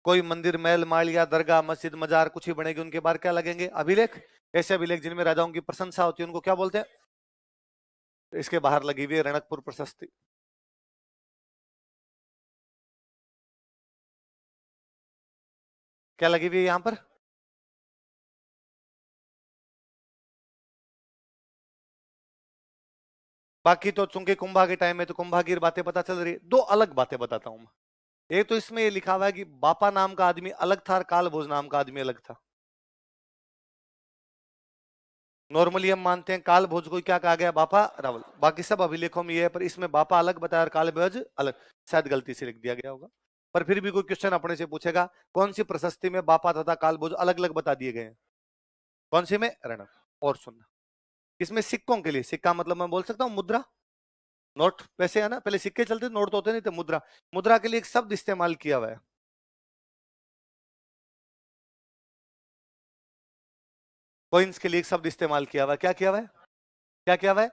कोई मंदिर, महल, मालिया, दरगाह, मस्जिद, मजार कुछ ही बनेगी, उनके बाहर क्या लगेंगे? अभिलेख। ऐसे अभिलेख जिनमें राजाओं की प्रशंसा होती है उनको क्या बोलते हैं? इसके बाहर लगी हुई है रणकपुर प्रशस्ति। क्या लगी हुई है यहां पर? बाकी तो चूंकि कुंभा के टाइम में तो कुंभा की बातें पता चल रही है। दो अलग बातें बताता हूं मैं। एक तो इसमें ये लिखा हुआ है कि बापा नाम का आदमी अलग था और कालभोज नाम का आदमी अलग था। नॉर्मली हम मानते हैं कालभोज को क्या कहा गया? बापा रावल। बाकी सब अभिलेखों में ये है, पर इसमें बापा अलग बताया और कालभोज अलग। शायद गलती से लिख दिया गया होगा, पर फिर भी कोई क्वेश्चन अपने से पूछेगा कौन सी प्रशस्ति में बापा तथा कालभोज अलग अलग बता दिए गए हैं? कौन सी में? रणक। और सुनना, इसमें सिक्कों के लिए, सिक्का मतलब मैं बोल सकता हूँ मुद्रा, नोट, पैसे है ना, पहले सिक्के चलते, नोट तो होते नहीं थे। मुद्रा, मुद्रा के लिए एक शब्द इस्तेमाल किया हुआ है। कॉइन्स के लिए एक शब्द इस्तेमाल किया हुआ है। क्या किया हुआ है? क्या किया हुआ है?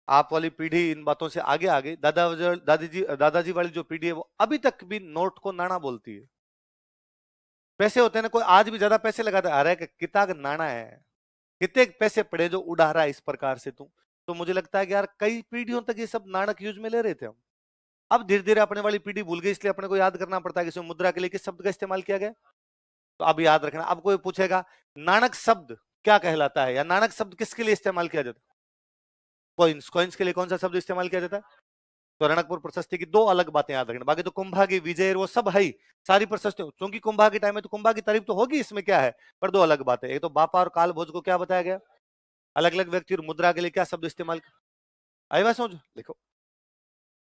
आप वाली पीढ़ी इन बातों से आगे आ गई। दादाजी वाली जो पीढ़ी है वो अभी तक भी नोट को नाणा बोलती है। पैसे होते हैं ना, कोई आज भी ज्यादा पैसे लगाता है, अरे कितना का नाणा है, कितने पैसे पड़े जो उड़ा रहा है इस प्रकार से तू। तो मुझे लगता है कि यार कई पीढ़ियों तक ये सब नाणक यूज में ले रहे थे हम। अब धीरे धीरे अपने वाली पीढ़ी भूल गई, इसलिए अपने को याद करना पड़ता है कि इसमें मुद्रा के लिए किस शब्द का इस्तेमाल किया गया। तो अब याद रखना। अब कोई पूछेगा नाणक शब्द क्या कहलाता है, या नाणक शब्द किसके लिए इस्तेमाल किया जाता है? कॉइन्स। कॉइन्स के लिए कौन सा शब्द इस्तेमाल किया जाता है? तो रणकपुर प्रशस्ति की दो अलग बातें याद रखना। बाकी तो कुंभा की विजय वो सब है ही, सारी प्रशस्तियों, क्योंकि कुंभा के टाइम में तो कुंभा की तारीफ तो होगी, इसमें क्या है, पर दो अलग बातें। एक तो बापा और काल भोज को क्या बताया गया, अलग अलग व्यक्ति, और मुद्रा के लिए क्या शब्द इस्तेमाल। आई बात समझ? लिखो,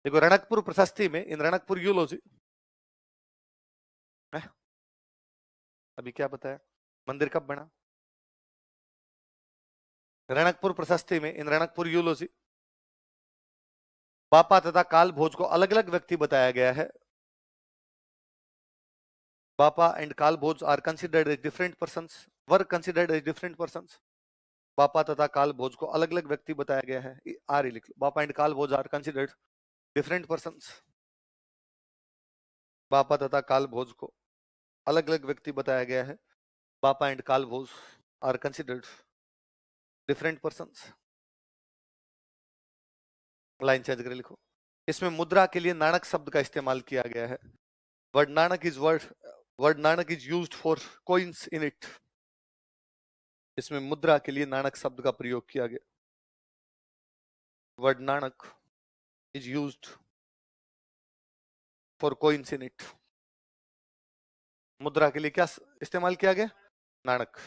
देखो रणकपुर प्रशस्ति में, इन रणकपुर यूलॉजी, अभी क्या बताया, मंदिर कब बना। रणकपुर प्रशस्ति में, इन रणकपुर यूलॉजी, बापा तथा काल भोज को अलग अलग व्यक्ति बताया गया है। Bappa and Kal Bhoj are considered as different persons, were considered as different persons. Bappa तथा काल भोज को अलग अलग व्यक्ति बताया गया है। आर ही लिख लो, बापा and Kal Bhoj are considered different persons. Bappa तथा काल भोज को अलग अलग व्यक्ति बताया गया है। Bappa and Kal Bhoj are considered different persons. Line change करके लिखो। इसमें मुद्रा के लिए नाणक शब्द का इस्तेमाल किया गया है। Word nanak is word nanak is used for coins in it. इसमें मुद्रा के लिए नाणक शब्द का प्रयोग किया गया। Word nanak is used for coins in it. मुद्रा के लिए क्या इस्तेमाल किया गया? नाणक।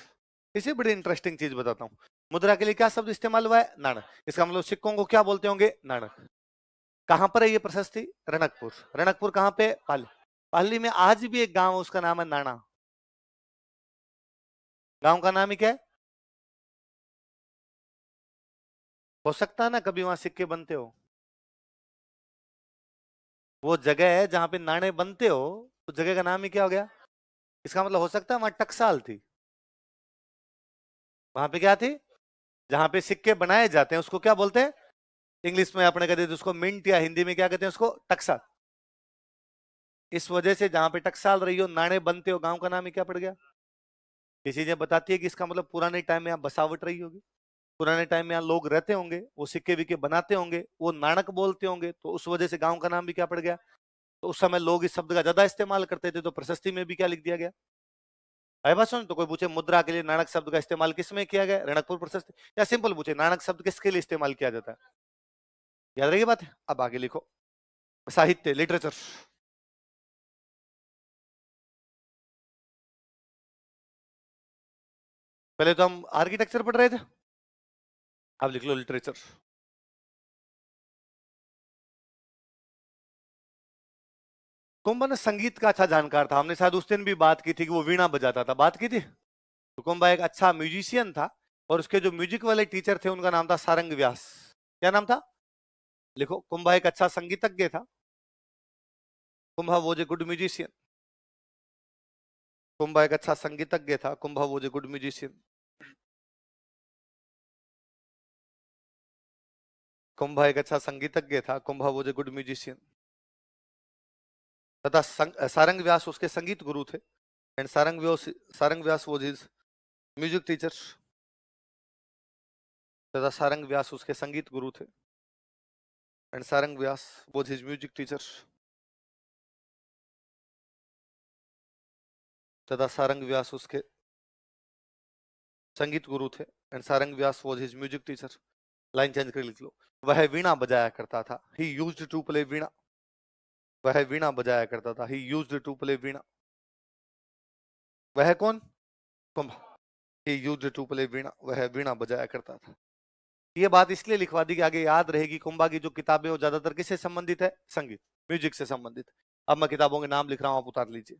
इसे बड़ी इंटरेस्टिंग चीज बताता हूं। मुद्रा के लिए क्या शब्द इस्तेमाल हुआ है? नाणक। इसका मतलब सिक्कों को क्या बोलते होंगे? नाणक। कहां पर है ये प्रशस्ति? रणकपुर। रणकपुर कहां पे? पाली। पाली में आज भी एक गांव, उसका नाम है नाणा। गांव का नाम ही क्या है? हो सकता है ना कभी वहां सिक्के बनते हो, वो जगह है जहां पे नाणे बनते हो, तो जगह का नाम ही क्या हो गया? इसका मतलब हो सकता है वहां टकसाल थी। वहां पे क्या थी? जहां पे सिक्के बनाए जाते हैं उसको क्या बोलते हैं? इंग्लिश में अपने कहते थे उसको मिंट, या हिंदी में क्या कहते हैं उसको? टकसाल। इस वजह से जहां पे टकसाल रही हो, नाणे बनते हो, गांव का नाम ही क्या पड़ गया? ये चीजें बताती है कि इसका मतलब पुराने टाइम में यहाँ बसावट रही होगी, पुराने टाइम में यहाँ लोग रहते होंगे, वो सिक्के विक्के बनाते होंगे, वो नाणक बोलते होंगे, तो उस वजह से गांव का नाम भी क्या पड़ गया? तो उस समय लोग इस शब्द का ज्यादा इस्तेमाल करते थे, तो प्रशस्ति में भी क्या लिख दिया गया? है बात सुन। तो कोई पूछे मुद्रा के लिए नाणक शब्द का इस्तेमाल किस में किया गया? रणकपुर प्रशस्ति। या सिंपल पूछे नाणक शब्द किसके लिए इस्तेमाल किया जाता है? याद रही बात है। अब आगे लिखो, साहित्य, लिटरेचर। पहले तो हम आर्किटेक्चर पढ़ रहे थे, अब लिख लो लिटरेचर। कुंभा संगीत का अच्छा जानकार था, हमने शायद उस दिन भी बात की थी कि वो वीणा बजाता था, बात की थी। तो कुंभा एक अच्छा म्यूजिशियन था, और उसके जो म्यूजिक वाले टीचर थे उनका नाम था सारंग व्यास। क्या नाम था? लिखो, कुंभा एक अच्छा संगीतज्ञ था। Kumbha was a good musician. Kumbha एक अच्छा संगीतज्ञ था। Kumbha was a good musician. Kumbha एक अच्छा संगीतज्ञ था। Kumbha was a good musician. तथा सारंग व्यास उसके संगीत गुरु थे। And Sarang Vyas was his music teacher. तथा सारंग व्यास उसके संगीत गुरु थे। And Sarang Vyas was his music teacher. तथा सारंग व्यास उसके संगीत गुरु थे। And Sarang Vyas was his music teacher. Line change कर लिख लो, वह वीणा बजाया करता था। ही यूज्ड टू प्ले वीणा। वह वीणा बजाया करता था। ही यूज्ड टू प्ले वीणा। वह कौन? कुंभ। ही यूज्ड टू प्ले वीणा। वह वीणा बजाया करता था। ये बात इसलिए लिखवा दी कि आगे याद रहेगी। कुंभा की जो किताबें वो ज्यादातर किससे संबंधित है? संगीत, म्यूजिक से संबंधित। अब मैं किताबों के नाम लिख रहा हूं, आप उतार लीजिए।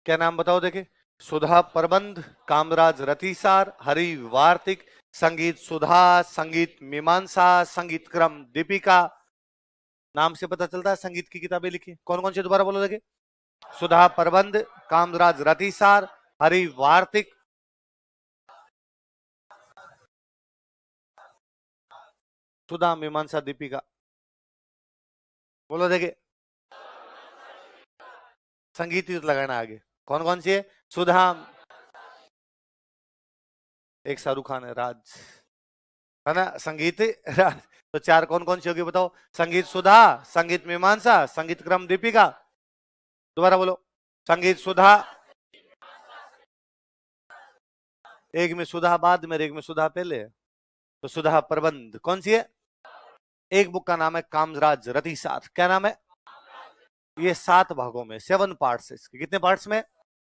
क्या नाम बताओ देखे? सुधा प्रबंध, कामराज रतिसार, हरि वार्तिक, संगीत सुधा, संगीत मीमांसा, संगीत क्रम दीपिका। नाम से पता चलता है संगीत की किताबें लिखी। कौन कौन सी दोबारा बोलो देखे? सुधा प्रबंध, कामराज रतिसार, हरि वार्तिक, सुधा मीमांसा दीपिका। बोलो देखे, संगीत ही तो लगाना आगे। कौन कौन सी है? सुधा, एक शाहरुख खान है, राज। है ना, संगीत तो चार कौन कौन सी होगी बताओ? संगीत सुधा, संगीत मीमांसा, संगीत क्रम दीपिका। दोबारा बोलो। संगीत सुधा, एक में सुधा बाद में, एक में सुधा पहले, तो सुधा प्रबंध कौन सी है? एक बुक का नाम है कामराज रतिसार। क्या नाम है? ये 7 भागों में, 7 पार्ट्स है इसके। कितने पार्ट्स में?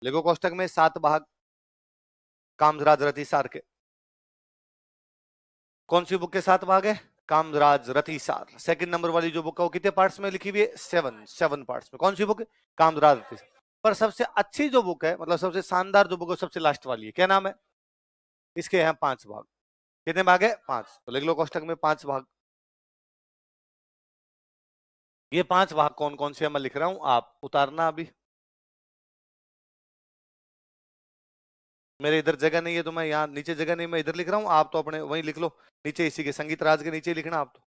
लिखो कोष्टक में 7 भाग कामराज रतिसार के। कौन सी बुक के 7 भाग है? कामराज रतिसार। सेकंड नंबर वाली जो बुक है वो कितने पार्ट्स में लिखी हुई है? 7 पार्ट्स में। कौन सी बुक? कामराज रतिसार। पर सबसे अच्छी जो बुक है, मतलब सबसे शानदार जो बुक है, सबसे लास्ट वाली है। क्या नाम है? इसके हैं 5 भाग। कितने भाग है? 5। तो लिख लो कोष्टक में 5 भाग। ये 5 भाग कौन कौन से मैं लिख रहा हूं, आप उतारना अभी। मेरे इधर जगह नहीं है तो मैं यहाँ नीचे जगह नहीं, मैं इधर लिख रहा हूँ, आप तो अपने वहीं लिख लो नीचे, इसी के संगीत राज के नीचे लिखना आप तो।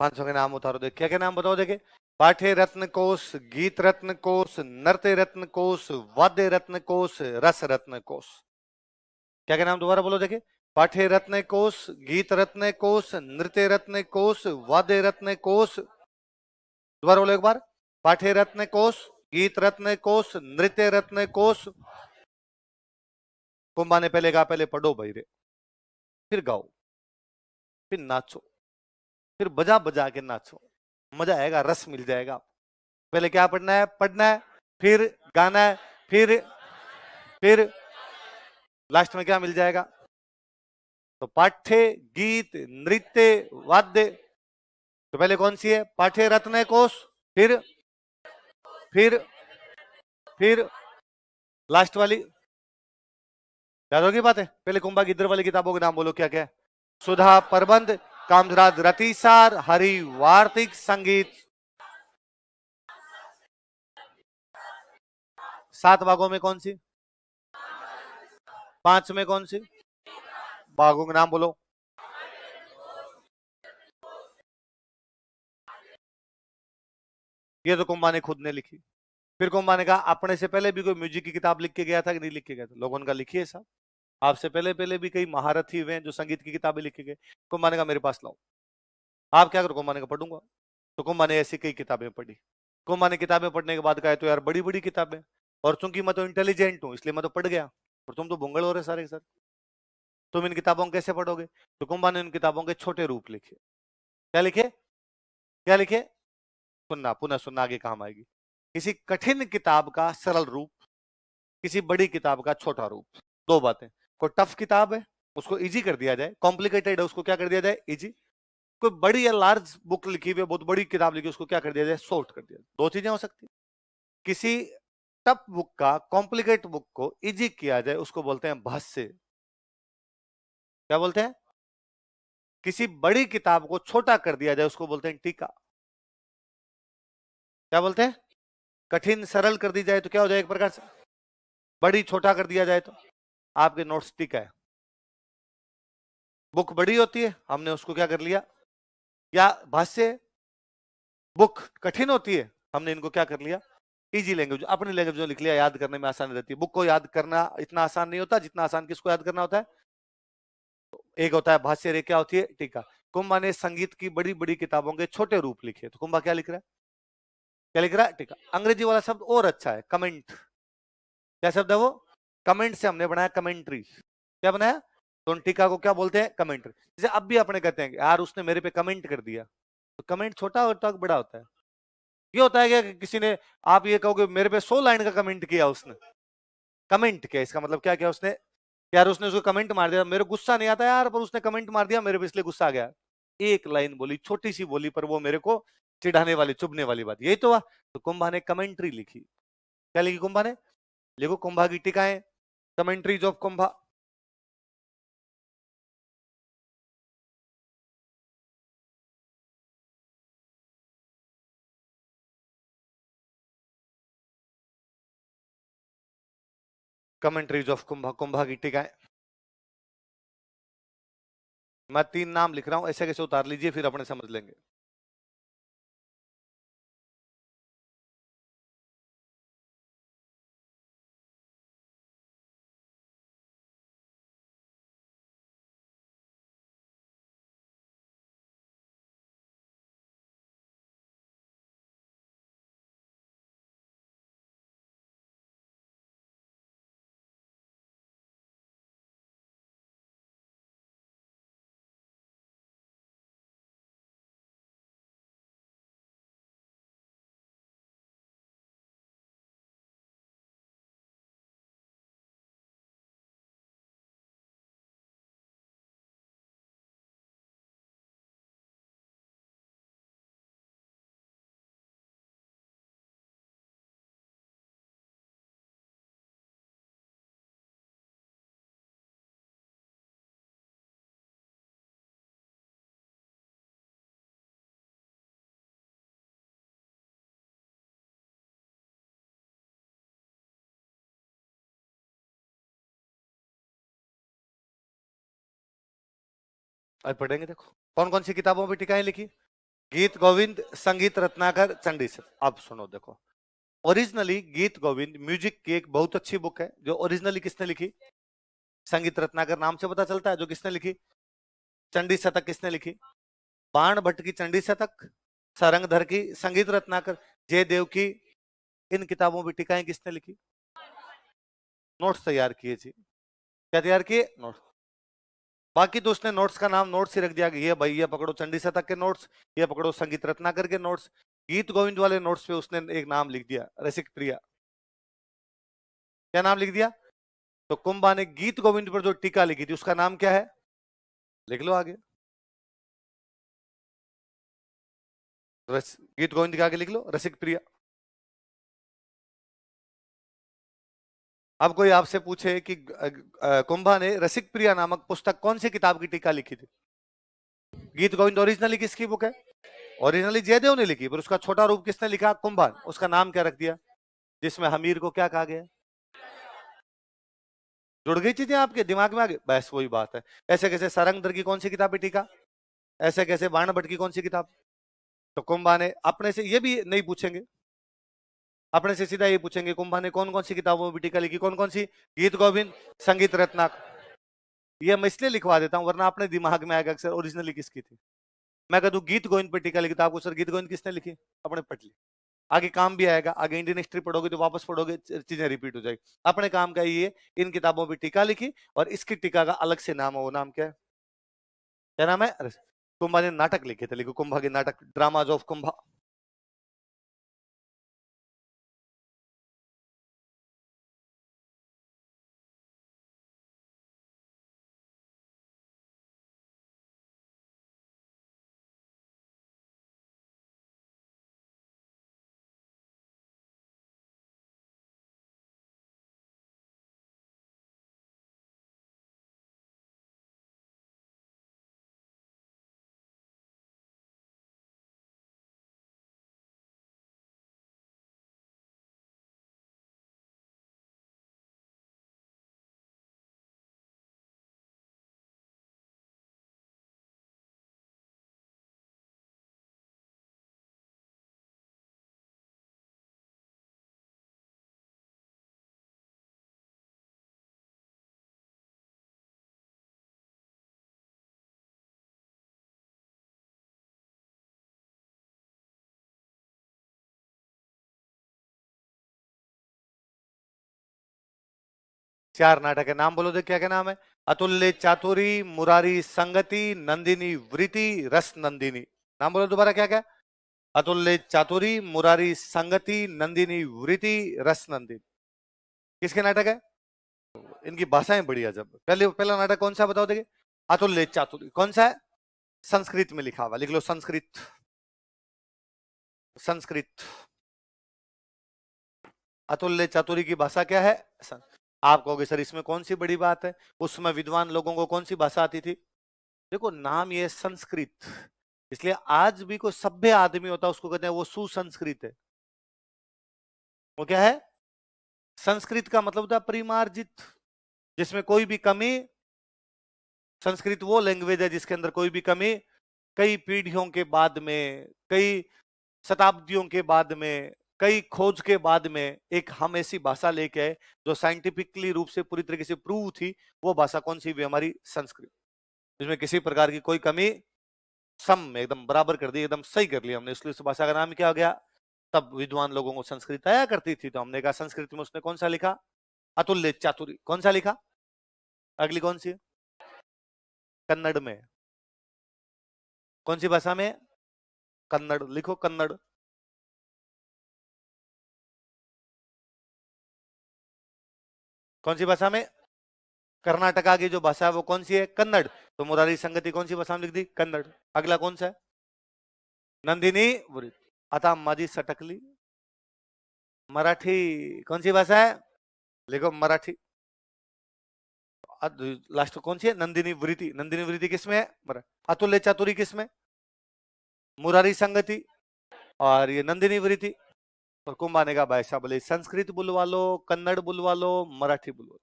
पांचों के नाम उतारो, देख क्या क्या नाम बताओ देखे। पाठ्य रत्न कोश, गीत रत्न कोश, नृत्य रत्न कोश, वाद्य रत्न कोश, रस रत्न कोश। क्या क्या नाम दोबारा बोलो देखे। पाठ्य रत्न कोश, गीत रत्न कोश, नृत्य रत्न कोश, वाद्य रत्न कोश। दोबारा बोलो एक बार। पाठ्य रत्न कोश, गीत रत्न कोश, नृत्य रत्न कोश। कुंभा ने पहले कहा पहले पढ़ो भाई रे, फिर गाओ, फिर नाचो, फिर बजा बजा के नाचो, मजा आएगा, रस मिल जाएगा। पहले क्या पढ़ना है? पढ़ना है, फिर गाना है, फिर लास्ट में क्या मिल जाएगा? तो पाठ्य, गीत, नृत्य, वाद्य। तो पहले कौन सी है? पाठ्य रत्न कोश, फिर फिर फिर लास्ट वाली। याद होगी बात है? पहले कुंभा की इधर वाली किताबों के नाम बोलो क्या क्या है? सुधा प्रबंध, कामराज रतिसार, हरि वार्तिक, संगीत। 7 भागों में कौन सी? 5 में कौन सी? भागों के नाम बोलो। ये तो कुंभा ने खुद ने लिखी। फिर कुंभा ने कहा अपने से पहले भी कोई म्यूजिक की किताब लिख के गया था कि नहीं लिख के गया था? लोगों ने कहा लिखिए साहब, आपसे पहले पहले भी कई महारथी हुए हैं जो संगीत की किताबें लिख के गए। कुंभा ने कहा मेरे पास लाओ। आप क्या करो? कुंभा ने कहा पढ़ूंगा। तो कुंभा ने ऐसी कई किताबें पढ़ी। कुंभा ने किताबें पढ़ने के बाद कहा तो यार बड़ी बड़ी किताबें, और चूंकि मैं तो इंटेलिजेंट हूं इसलिए मैं तो पढ़ गया, और तुम तो भुंगल हो रहे सारे सर, तुम इन किताबों को कैसे पढ़ोगे? तो कुंभा ने उन किताबों के छोटे रूप लिखे। क्या लिखे? क्या लिखे? सुनना, पुनः सुनना, आगे काम आएगी। किसी कठिन किताब का सरल रूप, किसी बड़ी किताब का छोटा रूप। 2 बातें। कोई टफ किताब है उसको इजी कर दिया जाए, कॉम्प्लिकेटेड है उसको क्या कर दिया जाए? इजी। कोई बड़ी या लार्ज बुक लिखी हुई है, बहुत बड़ी किताब लिखी, उसको क्या कर दिया जाए? शॉर्ट कर दिया जाए। 2 चीजें हो सकती है। किसी टफ बुक का, कॉम्प्लिकेट बुक को इजी किया जाए उसको बोलते हैं भाष्य। क्या बोलते हैं? किसी बड़ी किताब को छोटा कर दिया जाए उसको बोलते हैं टीका। क्या बोलते हैं? कठिन सरल कर दी जाए तो क्या हो जाए? एक प्रकार से बड़ी छोटा कर दिया जाए तो आपके नोट्स टीका है। बुक बड़ी होती है, हमने उसको क्या कर लिया? या भाष्य। बुक कठिन होती है, हमने इनको क्या कर लिया? इजी लैंग्वेज, अपनी लैंग्वेज में लिख लिया, याद करने में आसानी रहती है। बुक को याद करना इतना आसान नहीं होता जितना आसान किसको याद करना होता है? एक होता है भाष्य, एक क्या होती है? टीका। कुंभा ने संगीत की बड़ी बड़ी किताबों के छोटे रूप लिखे, तो कुंभा क्या लिख रहा है? क्या लिख रहा है? टीका। अंग्रेजी वाला शब्द और अच्छा है, कमेंट। क्या शब्द है वो? कमेंट से हमने बनाया कमेंट्री। क्या बनाया? तो उन टीका को क्या बोलते हैं? कमेंट्री। जैसे अब भी अपने कहते हैं यार उसने मेरे पे कमेंट कर दिया, तो कमेंट छोटा होता है बड़ा होता है? ये होता है क्या कि किसी ने, आप ये कहोगे मेरे पे 100 लाइन का कमेंट किया उसने, कमेंट किया इसका मतलब क्या किया उसने? यार उसने उसको कमेंट मार दिया, मेरे गुस्सा नहीं आता यार, पर उसने कमेंट मार दिया मेरे पे इसलिए गुस्सा आ गया। एक लाइन बोली, छोटी सी बोली, पर वो मेरे को चिढ़ाने वाली, चुभने वाली बात, यही तो हुआ। तो कुंभा ने कमेंट्री लिखी। क्या लिखी कुंभा ने? लिखो कुंभा की टीकाएं, commentaries of Kumbha. Commentaries of Kumbha, Kumbha की टीकाएं। मैं 3 नाम लिख रहा हूं, ऐसे कैसे उतार लीजिए, फिर अपने समझ लेंगे। अब पढ़ेंगे, देखो कौन कौन सी किताबों में टीकाएं लिखी। गीत गोविंद, संगीत रत्नाकर, चंडी सर। अब सुनो देखो, ओरिजिनली गीत गोविंद म्यूजिक की एक बहुत अच्छी बुक है, जो ओरिजिनली किसने लिखी? संगीत रत्नाकर नाम से पता चलता है, जो किसने लिखी? चंडी शतक किसने लिखी? बाण भट्ट की चंडी शतक, सारंगधर की संगीत रत्नाकर, जयदेव की। इन किताबों की टीकाएं किसने लिखी? नोट्स तैयार किए जी। क्या तैयार किए? नोट्स। बाकी तो उसने नोट्स का नाम नोट्स ही रख दिया कि ये भाई ये पकड़ो चंडी शतक के नोट्स, ये पकड़ो संगीत रत्नाकर के नोट्स। गीत गोविंद वाले नोट्स पे उसने एक नाम लिख दिया, रसिक प्रिया। क्या नाम लिख दिया? तो कुंभा ने गीत गोविंद पर जो टीका लिखी थी उसका नाम क्या है? लिख लो आगे। गीत गोविंद के आगे लिख लो रसिक प्रिया। अब कोई आपसे पूछे कि कुंभा ने रसिक प्रिया नामक पुस्तक कौन सी किताब की टीका लिखी थी? गीत गोविंद ओरिजिनली किसकी बुक है? ओरिजिनली जयदेव ने लिखी, पर उसका छोटा रूप किसने लिखा? कुंभा। उसका नाम क्या रख दिया? जिसमें हमीर को क्या कहा गया? जुड़ गई चीजें आपके दिमाग में आगे, बस वही बात है। ऐसे कैसे सारंगधर की कौन सी किताब है टीका? ऐसे कैसे बाण भट्ट की कौन सी किताब? तो कुंभा ने अपने से ये भी नहीं पूछेंगे, अपने से सीधा ये पूछेंगे कुंभा ने कौन कौन सी किताबों में टीका लिखी, कौन कौन सी? गीत गोविंद, संगीत रत्नाकर। ये मैं इसलिए लिखवा देता हूं, वरना अपने दिमाग में आएगा अक्सर ओरिजिनली किसकी थी। मैं कहता हूं गीत गोविंद पर टीका लिखी, तो आपको सर गीत गोविंद किसने लिखी? अपने पढ़ ली, आगे काम भी आएगा, आगे इंडियन हिस्ट्री पढ़ोगे तो वापस पढ़ोगे चीजें रिपीट हो जाएगी। अपने काम का ये, इन किताबों पर टीका लिखी, और इसकी टीका का अलग से नाम है, वो नाम क्या है? क्या नाम है? कुंभा ने नाटक लिखे थे, लिखो कुंभा के नाटक, ड्रामाज ऑफ कुंभा। चार नाटक है, नाम बोलो, देख क्या क्या नाम है? अतुल्य चातुरी, मुरारी संगति, नंदिनी वृत्ति, रस नंदिनी। नाम बोलो दोबारा, क्या क्या? अतुल्य चातुरी, मुरारी संगति, नंदिनी वृत्ति, रस नंदिनी। किसके नाटक है? इनकी भाषाएं बड़ी अजब। पहले पहला नाटक कौन सा बताओ, देखिए। अतुल्य चातुरी कौन सा है? संस्कृत में लिखा हुआ, लिख लो संस्कृत। संस्कृत। अतुल्य चातुरी की भाषा क्या है? आप कहोगे सर इसमें कौन सी बड़ी बात है, उसमें विद्वान लोगों को कौन सी भाषा आती थी? देखो नाम ये संस्कृत, इसलिए आज भी कोई सभ्य आदमी होता है उसको कहते हैं वो सुसंस्कृत है। वो क्या है? संस्कृत का मतलब होता है परिमार्जित, जिसमें कोई भी कमी। संस्कृत वो लैंग्वेज है जिसके अंदर कोई भी कमी कई पीढ़ियों के बाद में, कई शताब्दियों के बाद में, कई खोज के बाद में एक हम ऐसी भाषा लेके आए जो साइंटिफिकली रूप से पूरी तरीके से प्रूव थी। वो भाषा कौन सी भी? हमारी संस्कृत। इसमें किसी प्रकार की कोई कमी, सम में एकदम बराबर कर दी, एकदम सही कर लिया हमने, इसलिए उस भाषा का नाम क्या हो गया? तब विद्वान लोगों को संस्कृत आया करती थी, तो हमने कहा संस्कृत में उसने कौन सा लिखा? अतुल्य चातुरी। कौन सा लिखा? अगली कौन सी? कन्नड़ में। कौन सी भाषा में? कन्नड़। लिखो कन्नड़। कौन सी भाषा में? कर्नाटका की जो भाषा है वो कौन सी है? कन्नड़। तो मुरारी संगति कौन सी भाषा में लिख दी? कन्नड़। अगला कौन सा है? नंदिनी वृत्ति। आता माझी सटकली। मराठी। कौन सी भाषा है? लिखो मराठी। लास्ट कौन सी है? नंदिनी वृत्ति। नंदिनी वृत्ति किसमें है? अतुल्य चातुरी किसमें? मुरारी संगति। और ये नंदिनी वृत्ति। और कुंभा ने कहा भाई साहब बोले संस्कृत बुलवा लो, कन्नड़ बुलवा लो, मराठी बुलवा लो,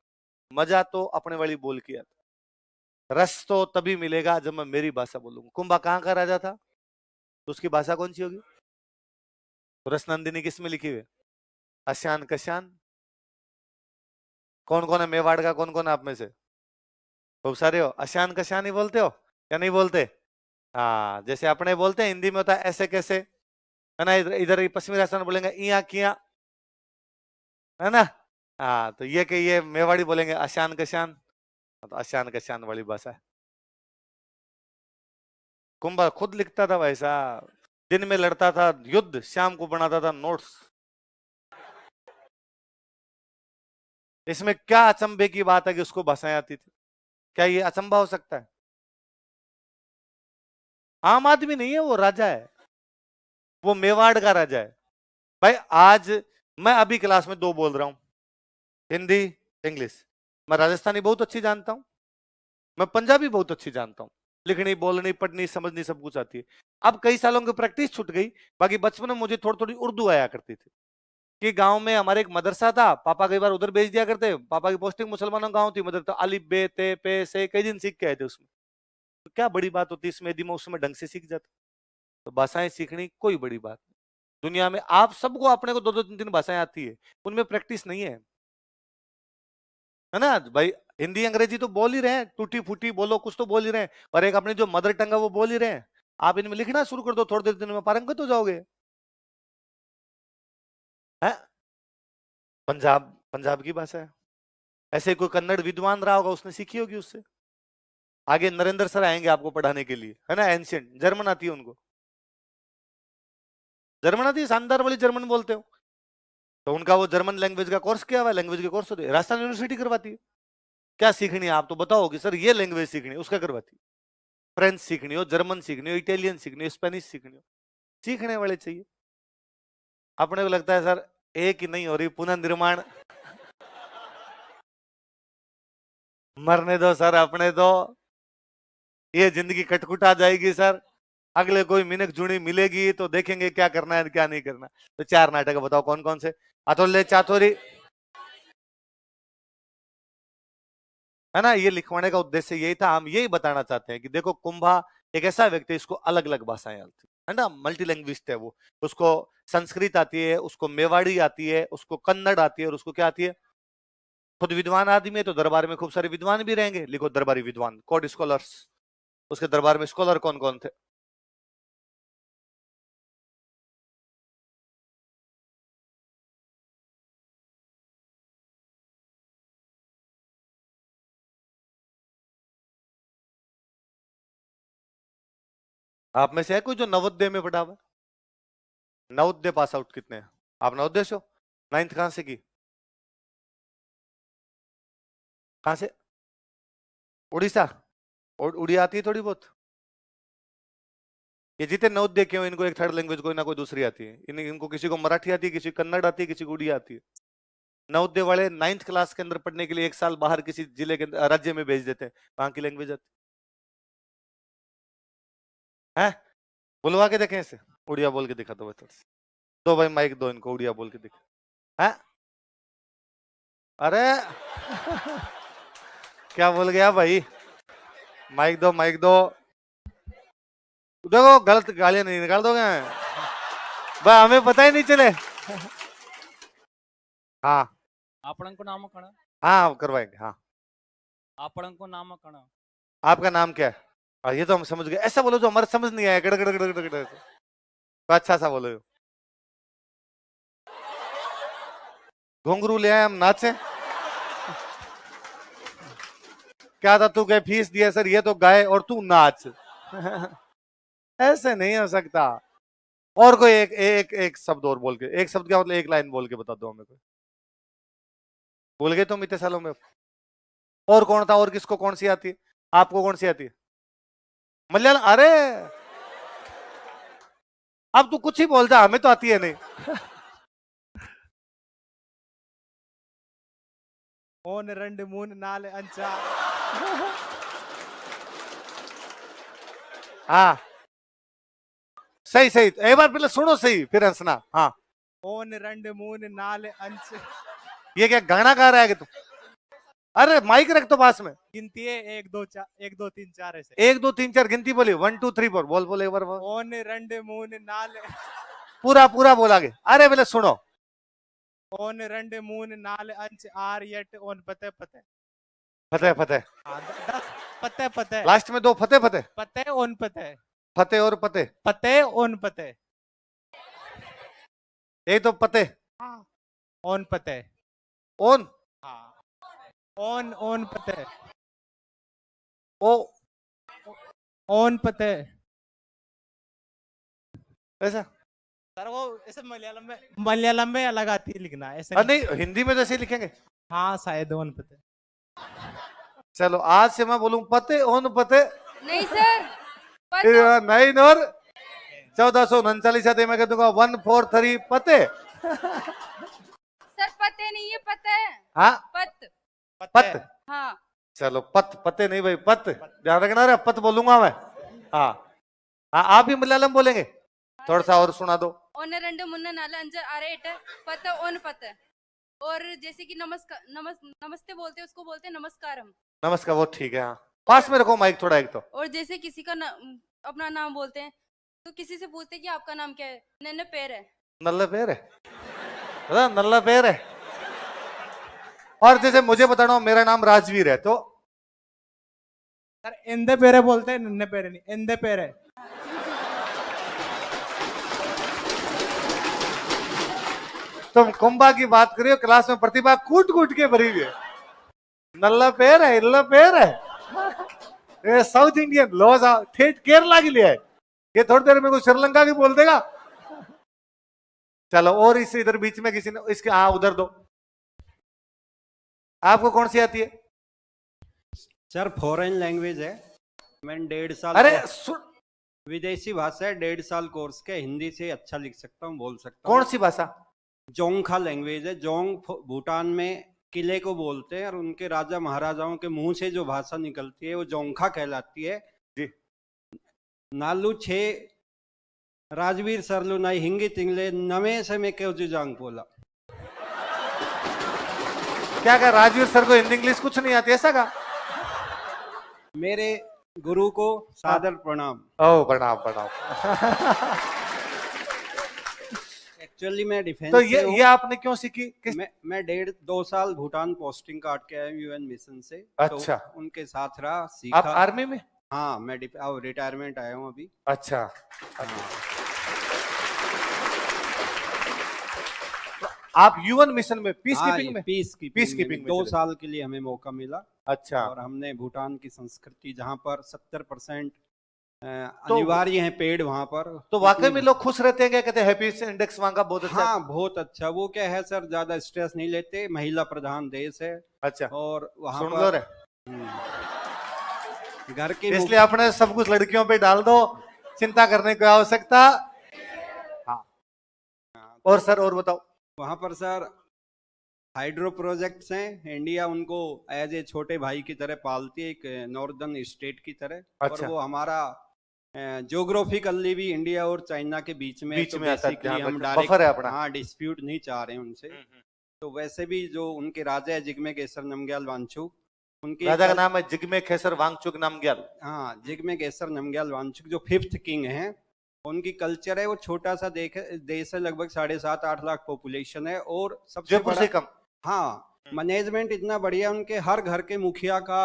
मजा तो अपने वाली बोल किया था, रस तो तभी मिलेगा जब मैं मेरी भाषा बोलूंगा। कुंभा कहाँ का राजा था, तो उसकी भाषा कौन सी होगी? तो रस नंदिनी किसमें लिखी हुई? अशान कशान। कौन कौन है मेवाड़ का? कौन कौन है आप में से? खूब सारे हो। अशान कशान ही बोलते हो या नहीं बोलते? हाँ, जैसे अपने बोलते हैं हिंदी में होता है ऐसे कैसे, है ना? इधर इधर पश्चिमी राजस्थान बोलेंगे इया किया, है ना? हाँ, तो ये कि ये मेवाड़ी बोलेंगे अशान कशान। तो अशान कशान वाली भाषा है। कुंभा खुद लिखता था भाई साहब, दिन में लड़ता था युद्ध, शाम को बनाता था नोट्स। इसमें क्या अचंभे की बात है कि उसको भाषाएं आती थी? क्या ये अचंभा हो सकता है? आम आदमी नहीं है, वो राजा है, वो मेवाड़ का राजा है। भाई आज मैं अभी क्लास में दो बोल रहा हूं, हिंदी, इंग्लिश। मैं राजस्थानी बहुत अच्छी जानता हूं, मैं पंजाबी बहुत अच्छी जानता हूं, लिखनी, बोलनी, पढ़नी, समझनी सब कुछ आती है। अब कई सालों की प्रैक्टिस छूट गई, बाकी बचपन में मुझे थोड़ी थोड़ी उर्दू आया करती थी। कि गांव में हमारे एक मदरसा था, पापा कई बार उधर भेज दिया करते, पापा की पोस्टिंग मुसलमानों गांव थी, मदर तो अलिफ बे ते पे से कई दिन सीख के आए थे उसमें। तो क्या बड़ी बात होती इसमें, यदि मैं उसमें ढंग से सीख जाता। तो भाषाएं सीखनी कोई बड़ी बात नहीं। दुनिया में आप सबको अपने को दो दो तीन तीन भाषाएं आती है, उनमें प्रैक्टिस नहीं है ना भाई? हिंदी अंग्रेजी तो बोल ही रहे हैं, टूटी फूटी बोलो कुछ तो बोल ही रहे हैं, और एक अपनी जो मदर टंग है वो बोल ही रहे हैं। आप इनमें लिखना शुरू कर दो, थोड़ी देर दिन में पारंगत हो जाओगे। है? पंजाब, पंजाब की भाषा है। ऐसे कोई कन्नड़ विद्वान रहा होगा, उसने सीखी होगी उससे। आगे नरेंद्र सर आएंगे आपको पढ़ाने के लिए, है ना? एंशियंट जर्मन आती है उनको, जर्मन आती है, शानदार वाली जर्मन बोलते हो। तो उनका वो जर्मन लैंग्वेज का कोर्स किया हुआ है, लैंग्वेज के कोर्स होते हैं, राजस्थान यूनिवर्सिटी करवाती है। क्या सीखनी है आप तो बताओ कि सर ये लैंग्वेज सीखनी है, उसका करवाती है। फ्रेंच सीखनी हो, जर्मन सीखनी हो, इटालियन सीखनी हो, स्पेनिश सीखनी हो, सीखने वाले चाहिए। अपने को लगता है सर एक ही नहीं हो रही, पुनर्निर्माण। मरने दो सर अपने तो, ये जिंदगी कटकुट आ जाएगी सर। अगले कोई मिनक जुड़ी मिलेगी तो देखेंगे क्या करना है क्या नहीं करना। तो चार नाटक बताओ कौन कौन से? अतुल्य चातुरी, है ना? ये लिखवाने का उद्देश्य यही था, हम यही बताना चाहते हैं कि देखो कुंभा एक ऐसा व्यक्ति, इसको अलग अलग भाषाएं आती है ना, मल्टी लैंग्विस्ट है वो। उसको संस्कृत आती है, उसको मेवाड़ी आती है, उसको कन्नड़ आती है, और उसको क्या आती है? खुद विद्वान आदमी है तो दरबार में खूब सारे विद्वान भी रहेंगे, लिखो दरबारी विद्वान, कोर्ट स्कॉलर्स। उसके दरबार में स्कॉलर कौन कौन थे? आप में से है कोई जो नवोदय में पढ़ा हुआ है? नवोदय पास आउट कितने हैं? आप नवोदय से हो? 9th कहां से की? कहां से? उड़ीसा? और उड़िया आती है थोड़ी बहुत? ये जितने नवोदय के हो इनको एक थर्ड लैंग्वेज कोई ना कोई दूसरी आती है। इनको किसी को मराठी आती है, किसी को कन्नड़ आती है, किसी को उड़िया आती है। नवोदय वाले 9th क्लास के अंदर पढ़ने के लिए 1 साल बाहर किसी जिले के राज्य में भेज देते हैं, वहां की लैंग्वेज आती है। बुलवा के देखें इसे, उड़िया बोल के दिखा दो भाई। दो भाई माइक दो इनको, उड़िया बोल के दिखा है। अरे क्या बोल गया भाई? माइक दो, माइक दो। देखो गलत गालियां नहीं निकाल दोगे भाई, हमें पता ही नहीं चले। हाँ आपण को नाम कण हाँ करवाएंगे। हाँ आपण को नाम कण आपका नाम क्या है? ये तो हम समझ गए। ऐसा बोलो जो हमारे समझ नहीं आया, गड़ गड़ गड़ गड़ गड़। तो अच्छा सा बोलो। घुंघरू ले आए हम नाचे। क्या था तू कहे फीस दिया सर, ये तो गाए और तू नाच। ऐसे नहीं हो सकता। और कोई एक शब्द और बोल के, एक शब्द क्या मतलब, एक लाइन बोल के बता दो हमें कोई। भूल गए तुम इतने सालों में? और कौन था? और किसको कौन सी आती है? आपको कौन सी आती है? मलयालम? अरे अब तू कुछ ही बोलता, हमें तो आती है नहीं। ओन रंड मून नाल अंचा। हाँ सही सही, एक बार पहले सुनो सही फिर हंसना। हाँ ओन रंड मून नाल अंच। ये क्या गाना गा रहा है कि तू? अरे माइक रख तो पास में। गिनती है 1 2 4 1 2 3 4 ऐसे। 1 2 3 4 गिनती बोली, 1 2 3 4 बोल बोल एक बार बोल। ओन रंड मून नाल। पूरा पूरा बोल आगे। अरे पहले सुनो। ओन रंड मून नाल अंच आर यट ओन पते पते। फतेह फतेह। हाँ, पते पते। लास्ट में दो फतेह फतेह। पते ओन पते। फतेह और पतेह। पते ओन पते। एक तो पतेह। हाँ ओन पते। ओन। हाँ ओन ओन पते। ओ ओन पते। ऐसा? सर वो ऐसे मलयालम में अलग आती है लिखना ऐसे। नहीं हिंदी में जैसे लिखेंगे। हाँ शायद ओन पते। चलो आज से मैं बोलूं पते ओन पते। नहीं सर नहीं और 1439 आते मैं कह दूंगा 1 4 3 पते। सर पते नहीं है, पता है। हाँ पत पत। हाँ चलो पत पते नहीं भाई, पत ध्यान रखना रे, पत बोलूंगा मैं। हाँ हाँ आप भी मलयालम बोलेंगे? थोड़ा सा और सुना दो। ओन रंड मुन्न नाल अंज आरे एट पत ओन पत। और जैसे कि नमस्कार नमस्ते बोलते हैं उसको बोलते हैं नमस्कारम। नमस्कार, वो ठीक है। हाँ पास में रखो माइक थोड़ा एक तो। और जैसे किसी का अपना नाम बोलते हैं तो किसी से पूछते हैं कि आपका नाम क्या है, नन्हे पैर है। नल्ला पैर है, नल्ला पैर है। और जैसे मुझे बताना हो मेरा नाम राजवीर है तो सर इंदे पेरे बोलते हैं, नन्हे पेरे नहीं, इंदे पेरे। तुम कुंभा की बात करियो, क्लास में प्रतिभा कूट कूट के भरी हुई है। नल्ला पैर है, इल्ला पैर है। ये साउथ इंडियन लॉज ठेठ केरला के लिए है। ये थोड़ी देर में कोई श्रीलंका की बोल देगा। चलो और इस इधर बीच में किसी ने इसके, हाँ उधर दो। आपको कौन सी आती है? सर फॉरेन लैंग्वेज है, मैंने 1.5 साल अरे विदेशी भाषा है, 1.5 साल कोर्स के, हिंदी से अच्छा लिख सकता हूँ, बोल सकता हूँ। कौन सी भाषा? जोंगखा लैंग्वेज है। जोंग भूटान में किले को बोलते हैं और उनके राजा महाराजाओं के मुंह से जो भाषा निकलती है वो जोंगखा कहलाती है जी। नालू छे राजवीर सरलू नाई हिंगी तिंगले नवे से में क्यों जुजांग बोला। क्या कहा राजवीर सर को हिंदी इंग्लिश कुछ नहीं आती ऐसा का? मेरे गुरु को सादर प्रणाम। ओ प्रणाम प्रणाम। एक्चुअली मैं डिफेंस तो ये आपने क्यों सीखी? मैं 1.5-2 साल भूटान पोस्टिंग काट के आया हूँ यूएन मिशन से। अच्छा। तो उनके साथ रहा, सीखा। आप आर्मी में? हाँ मैं रिटायरमेंट आया हूँ अभी। अच्छा। आप यूएन मिशन में पीस कीपिंग में? पीस कीपिंग में 2 चले। साल के लिए हमें मौका मिला। अच्छा। और हमने भूटान की संस्कृति जहाँ पर 70% अनिवार्य है पेड़ वहां पर। तो वाकई इतनी- में लोग खुश रहते हैं क्या? कहते हैं हैप्पीनेस इंडेक्स वहां का बहुत अच्छा है। हाँ बहुत अच्छा। वो क्या है सर, ज्यादा स्ट्रेस नहीं लेते, महिला प्रधान देश है अच्छा, और वहां सुन लो रे, घर की इसलिए अपने सब कुछ लड़कियों पे डाल दो, चिंता करने की आवश्यकता। हाँ, और सर और बताओ। वहां पर सर हाइड्रो प्रोजेक्ट्स हैं। इंडिया उनको एज ए छोटे भाई की तरह पालती है, एक नॉर्दर्न स्टेट की तरह। और अच्छा। वो हमारा ज्योग्राफिकली भी इंडिया और चाइना के बीच में है, बीच तो में आता है, बेसिकली ध्यान हम रखना, बफर है अपना। हाँ डिस्प्यूट नहीं चाह रहे हैं उनसे। तो वैसे भी जो उनके राजा है जिग्मे केसर नमग्याल वांगचुक, उनकी राजा का नाम है जिग्मे खेसर वांगचुक नामग्याल। हाँ जिग्मे केसर नमग्याल वांगचुक जो 5th किंग हैं। उनकी कल्चर है, वो छोटा सा देश है, लगभग 7.5-8 लाख पॉपुलेशन है। और सबसे जयपुर बड़ा से कम। हाँ मैनेजमेंट इतना बढ़िया, उनके हर घर के मुखिया का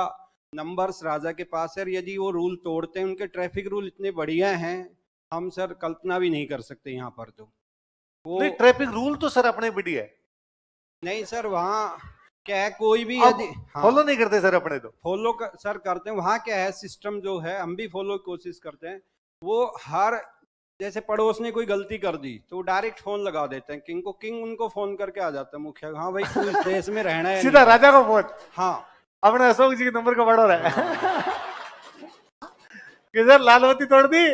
नंबर्स राजा के पास है। और यदि वो रूल तोड़ते हैं, उनके ट्रैफिक रूल इतने बढ़िया हैं, हम सर कल्पना भी नहीं कर सकते यहाँ पर। तो वो नहीं, ट्रैफिक रूल तो सर अपने बढ़िया है। नहीं सर, वहाँ क्या है, कोई भी अब यदि फॉलो नहीं करते सर अपने तो। फॉलो सर करते हैं। वहाँ क्या है सिस्टम जो है, हम भी फॉलो की कोशिश करते हैं। वो हर जैसे पड़ोस ने कोई गलती कर दी तो डायरेक्ट फोन लगा देते हैं किंग को, किंग उनको फोन करके आ जाता है मुखिया, हाँ भाई तू इस देश में रहना है सीधा नहीं। राजा को फोन, हाँ अपने अशोक जी के नंबर को बढ़ो रहा है कि सर लालवती तोड़ दी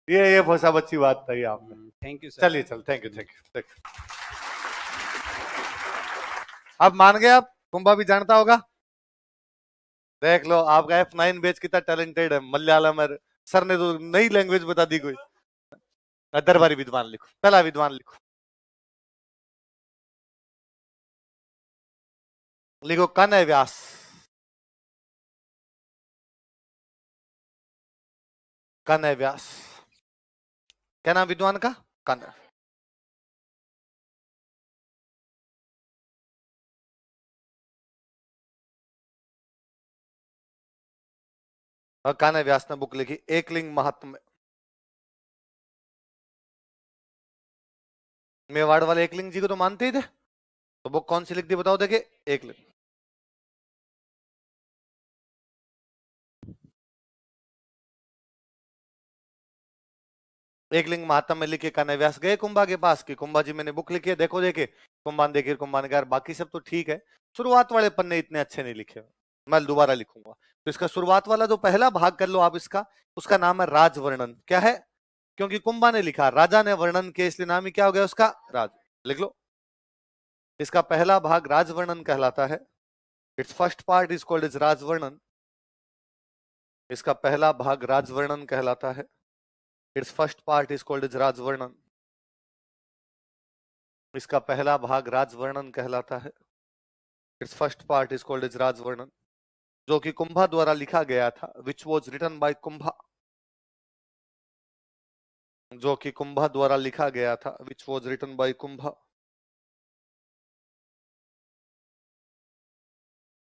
ये बहुत सब अच्छी बात कही आपने। Thank you sir. चलिए चल, थैंक यू थैंक यू। अब मान गए आप, कुंभा भी जानता होगा। देख लो आपका F9 बैच कितना टैलेंटेड है। मलयालम और सर ने तो नई लैंग्वेज बता दी कोई। दरबारी विद्वान लिखो, पहला विद्वान लिखो, लिखो कनय व्यास। कनय व्यास, क्या नाम विद्वान का? कनय। और कनय व्यास ने बुक लिखी एकलिंग महात्म्य। मेवाड़ वाले एकलिंग जी को तो मानते ही थे, तो बुक कौन सी लिख दी बताओ? देखिए एकलिंग। एकलिंग महात्म्य लिखे कनय व्यास गए कुंभा के पास कि कुंभा जी मैंने बुक लिखी है, देखो देखे। कुंभान देखिए, कुंभान ने कहा बाकी सब तो ठीक है, शुरुआत वाले पन्ने इतने अच्छे नहीं लिखे, मैं दोबारा लिखूंगा। तो इसका शुरुआत वाला जो पहला भाग कर लो आप इसका, उसका नाम है राजवर्णन। क्या है? क्योंकि कुंभा ने लिखा, राजा ने वर्णन किया, इसलिए नाम ही क्या हो गया उसका? राज। लिख लो, इसका पहला भाग राजवर्णन कहलाता है। Its first part is called is Rajvarnan. इसका पहला भाग राजवर्णन कहलाता है। Its first part is called is Rajvarnan. इसका पहला भाग राजवर्णन कहलाता है। Its first part is called is Rajvarnan, जो कि कुंभा द्वारा लिखा गया था, which was written by Kumbha. जो कि कुंभा द्वारा लिखा गया था, which was written by Kumbha.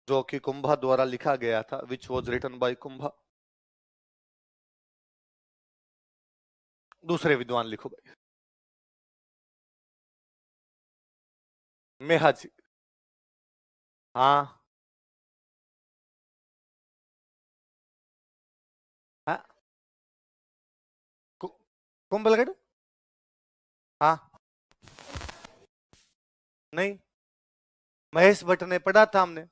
जो कि कुंभा द्वारा लिखा गया था, which was written by Kumbha. दूसरे विद्वान लिखो भाई। मेहा जी। हाँ हाँ, कुंभलगढ़। हाँ नहीं, महेश भट्ट ने पढ़ा था हमने।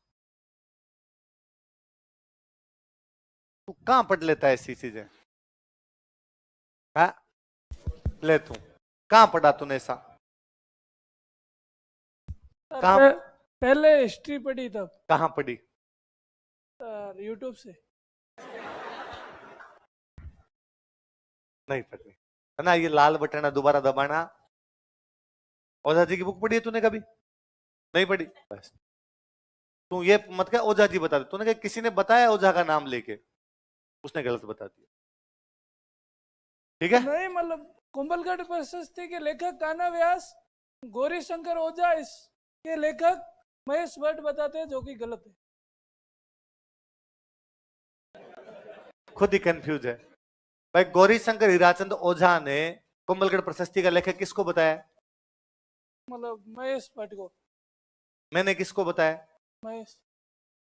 तू कहां पढ़ लेता है ऐसी चीजें? हाँ ले, तू कहां पढ़ा तूने ऐसा? कहां पहले हिस्ट्री पढ़ी तब कहां पढ़ी? सर यूट्यूब से। नहीं पढ़ी है ना? ये लाल बटन है, दोबारा दबाना। ओझा जी की बुक पढ़ी है तूने कभी? नहीं पढ़ी? बस तू ये मत कह ओझा जी बता दे। तूने कहा किसी ने बताया ओझा का नाम लेके, उसने गलत बता दिया, ठीक है? नहीं मतलब कुंभलगढ़ प्रशस्ति के लेखक कान्हा व्यास, गौरी शंकर ओझा इसके लेखक महेश भट्ट बताते हैं, जो कि गलत है। खुद ही कंफ्यूज है भाई। गौरी शंकर हीराचंद ओझा ने कुंभलगढ़ प्रशस्ति का लेखक किसको बताया? मतलब महेश भट्ट को। मैंने किसको बताया? महेश।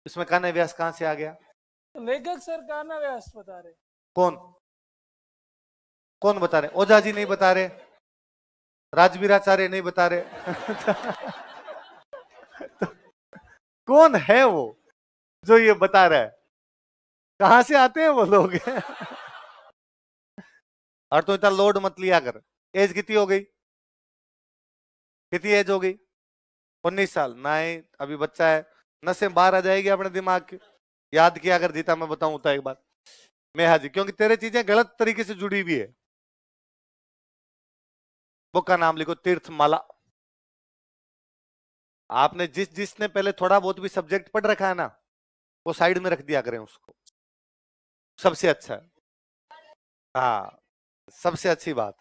इसमें कान्हा व्यास कहां से आ गया? तो लेखक सर कान्हा व्यास बता रहे। कौन कौन बता रहे? ओझा जी नहीं बता रहे, राजवीराचार्य नहीं बता रहे। तो कौन है वो जो ये बता रहा है? कहां से आते हैं वो लोग? और तो इतना लोड मत लिया कर। एज कितनी हो गई? कितनी एज हो गई? 19 साल। नहीं, अभी बच्चा है, नसें बाहर आ जाएगी अपने दिमाग की। याद किया अगर जीता, मैं बताऊं तो एक बात, मैं हाजी, क्योंकि तेरे चीजें गलत तरीके से जुड़ी हुई है। बुक का नाम लिखो, तीर्थमाला। आपने जिसने पहले थोड़ा बहुत भी सब्जेक्ट पढ़ रखा है ना, वो साइड में रख दिया करें उसको, सबसे अच्छा है। हाँ, सबसे अच्छी बात।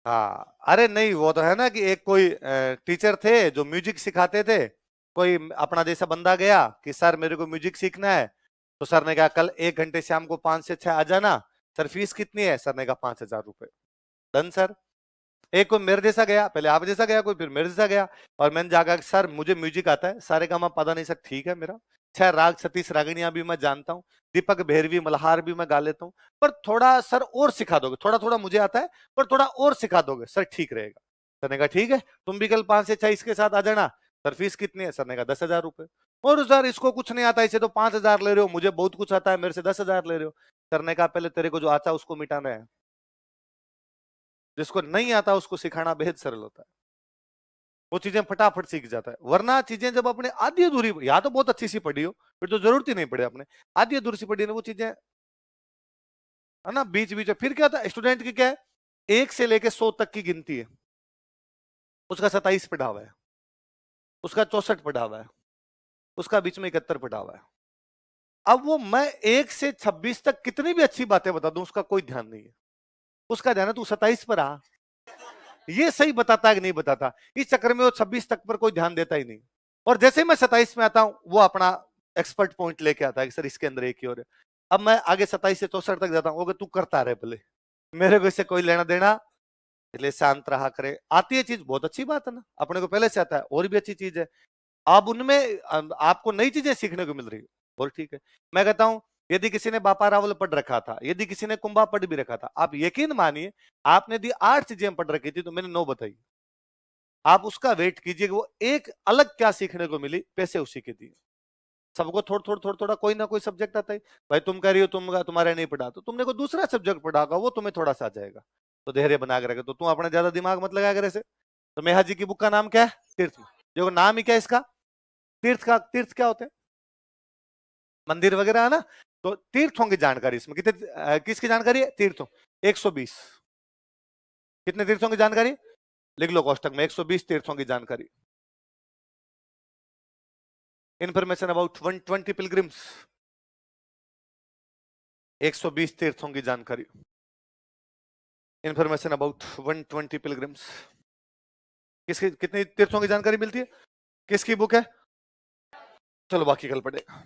हाँ, अरे नहीं, वो तो है ना कि एक कोई टीचर थे जो म्यूजिक सिखाते थे, कोई अपना जैसा बंदा गया कि सर मेरे को म्यूजिक सीखना है, तो सर ने कहा कल 1 घंटे शाम को 5 से 6 आ जाना, सर फीस कितनी है? सर ने कहा 5,000 रुपए। Done sir. एक कोई मेरे जैसा गया, पहले आप जैसा गया, कोई फिर मेरे जैसा गया, और मैंने जाकर सर मुझे म्यूजिक आता है, सारे का मैं पता नहीं सर, ठीक है मेरा 6 राग 36 रागिनियां भी मैं जानता हूँ, दीपक भैरवी मल्हार भी मैं गा लेता हूँ, पर थोड़ा सर और सिखा दोगे? थोड़ा थोड़ा मुझे आता है, पर थोड़ा और सिखा दोगे? सर ठीक रहेगा। सर ने कहा ठीक है, तुम भी कल 5 से 6 इसके साथ आ जाना। सर फीस कितनी है? सर ने कहा 10,000 रुपए। और सर इसको कुछ नहीं आता, इसे तो 5,000 ले रहे हो, मुझे बहुत कुछ आता है, मेरे से 10,000 ले रहे हो। सर ने कहा पहले तेरे को जो आता है उसको मिटाना है, जिसको नहीं आता उसको सिखाना बेहद सरल होता है, वो चीजें फटाफट सीख जाता है। वरना चीजें जब अपने आधी अधूरी, या तो बहुत अच्छी सी पढ़ी हो, फिर तो जरूरत ही नहीं पड़े, अपने आधी अधूरी सी पढ़ी ना वो चीजें, है ना, बीच बीच में फिर क्या होता है स्टूडेंट की, क्या है 1 से लेके 100 तक की गिनती है, उसका 27 पढ़ा हुआ है, उसका 64 पढ़ा हुआ है, उसका बीच में 71 पढ़ा हुआ है। अब वो मैं 1 से 26 तक कितनी भी अच्छी बातें बता दूं, उसका कोई ध्यान नहीं है, उसका ध्यान है तू 27 पर आ, ये सही बताता है कि नहीं बताता, इस चक्कर में वो 26 तक पर कोई ध्यान देता ही नहीं। और जैसे ही मैं 27 में आता हूं, वो अपना एक्सपर्ट पॉइंट लेके आता है कि सर इसके अंदर एक ही और है। अब मैं आगे 27 से 64 तक जाता हूं, तू करता रहे भले, मेरे को इससे कोई लेना देना, इसलिए शांत रहा करे। आती है चीज बहुत अच्छी बात है ना, अपने को पहले से आता है और भी अच्छी चीज है। अब उनमें आपको नई चीजें सीखने को मिल रही है, और ठीक है। मैं कहता हूं यदि किसी ने बापा रावल पढ़ रखा था, यदि किसी ने कुंभा पढ़ भी रखा था, आप यकीन मानिए आपने दी 8 चीजें पढ़ रखी थी तो मैंने 9 बताई, आप उसका वेट कीजिए कि वो एक अलग क्या सीखने को मिली, पैसे उसी के दिए। सबको थोड़ा कोई ना कोई सब्जेक्ट आता है। भाई तुम कह रही हो तुम्हारे नहीं पढ़ा, तो तुमने कोई दूसरा सब्जेक्ट पढ़ा होगा, वो तुम्हें थोड़ा सा आ जाएगा, तो धैर्य बना के रखे। तो तुम अपना ज्यादा दिमाग मत लगाया करे से। तो मेहा जी की बुक का नाम क्या है? तीर्थ। देखो नाम ही क्या है इसका, तीर्थ का। तीर्थ क्या होते हैं? मंदिर वगैरह है ना। तो तीर्थों की जानकारी इसमें कितने, किसकी जानकारी है? तीर्थों 120। कितने तीर्थों की जानकारी? लिख लो कोष्टक में, 120 तीर्थों की जानकारी। इंफॉर्मेशन अबाउट 120 पिलग्रिम्स, 120 तीर्थों की जानकारी। Information about 120 pilgrims. किसकी कितनी तीर्थों की जानकारी मिलती है? किसकी बुक है? चलो बाकी कल पढ़ेगा।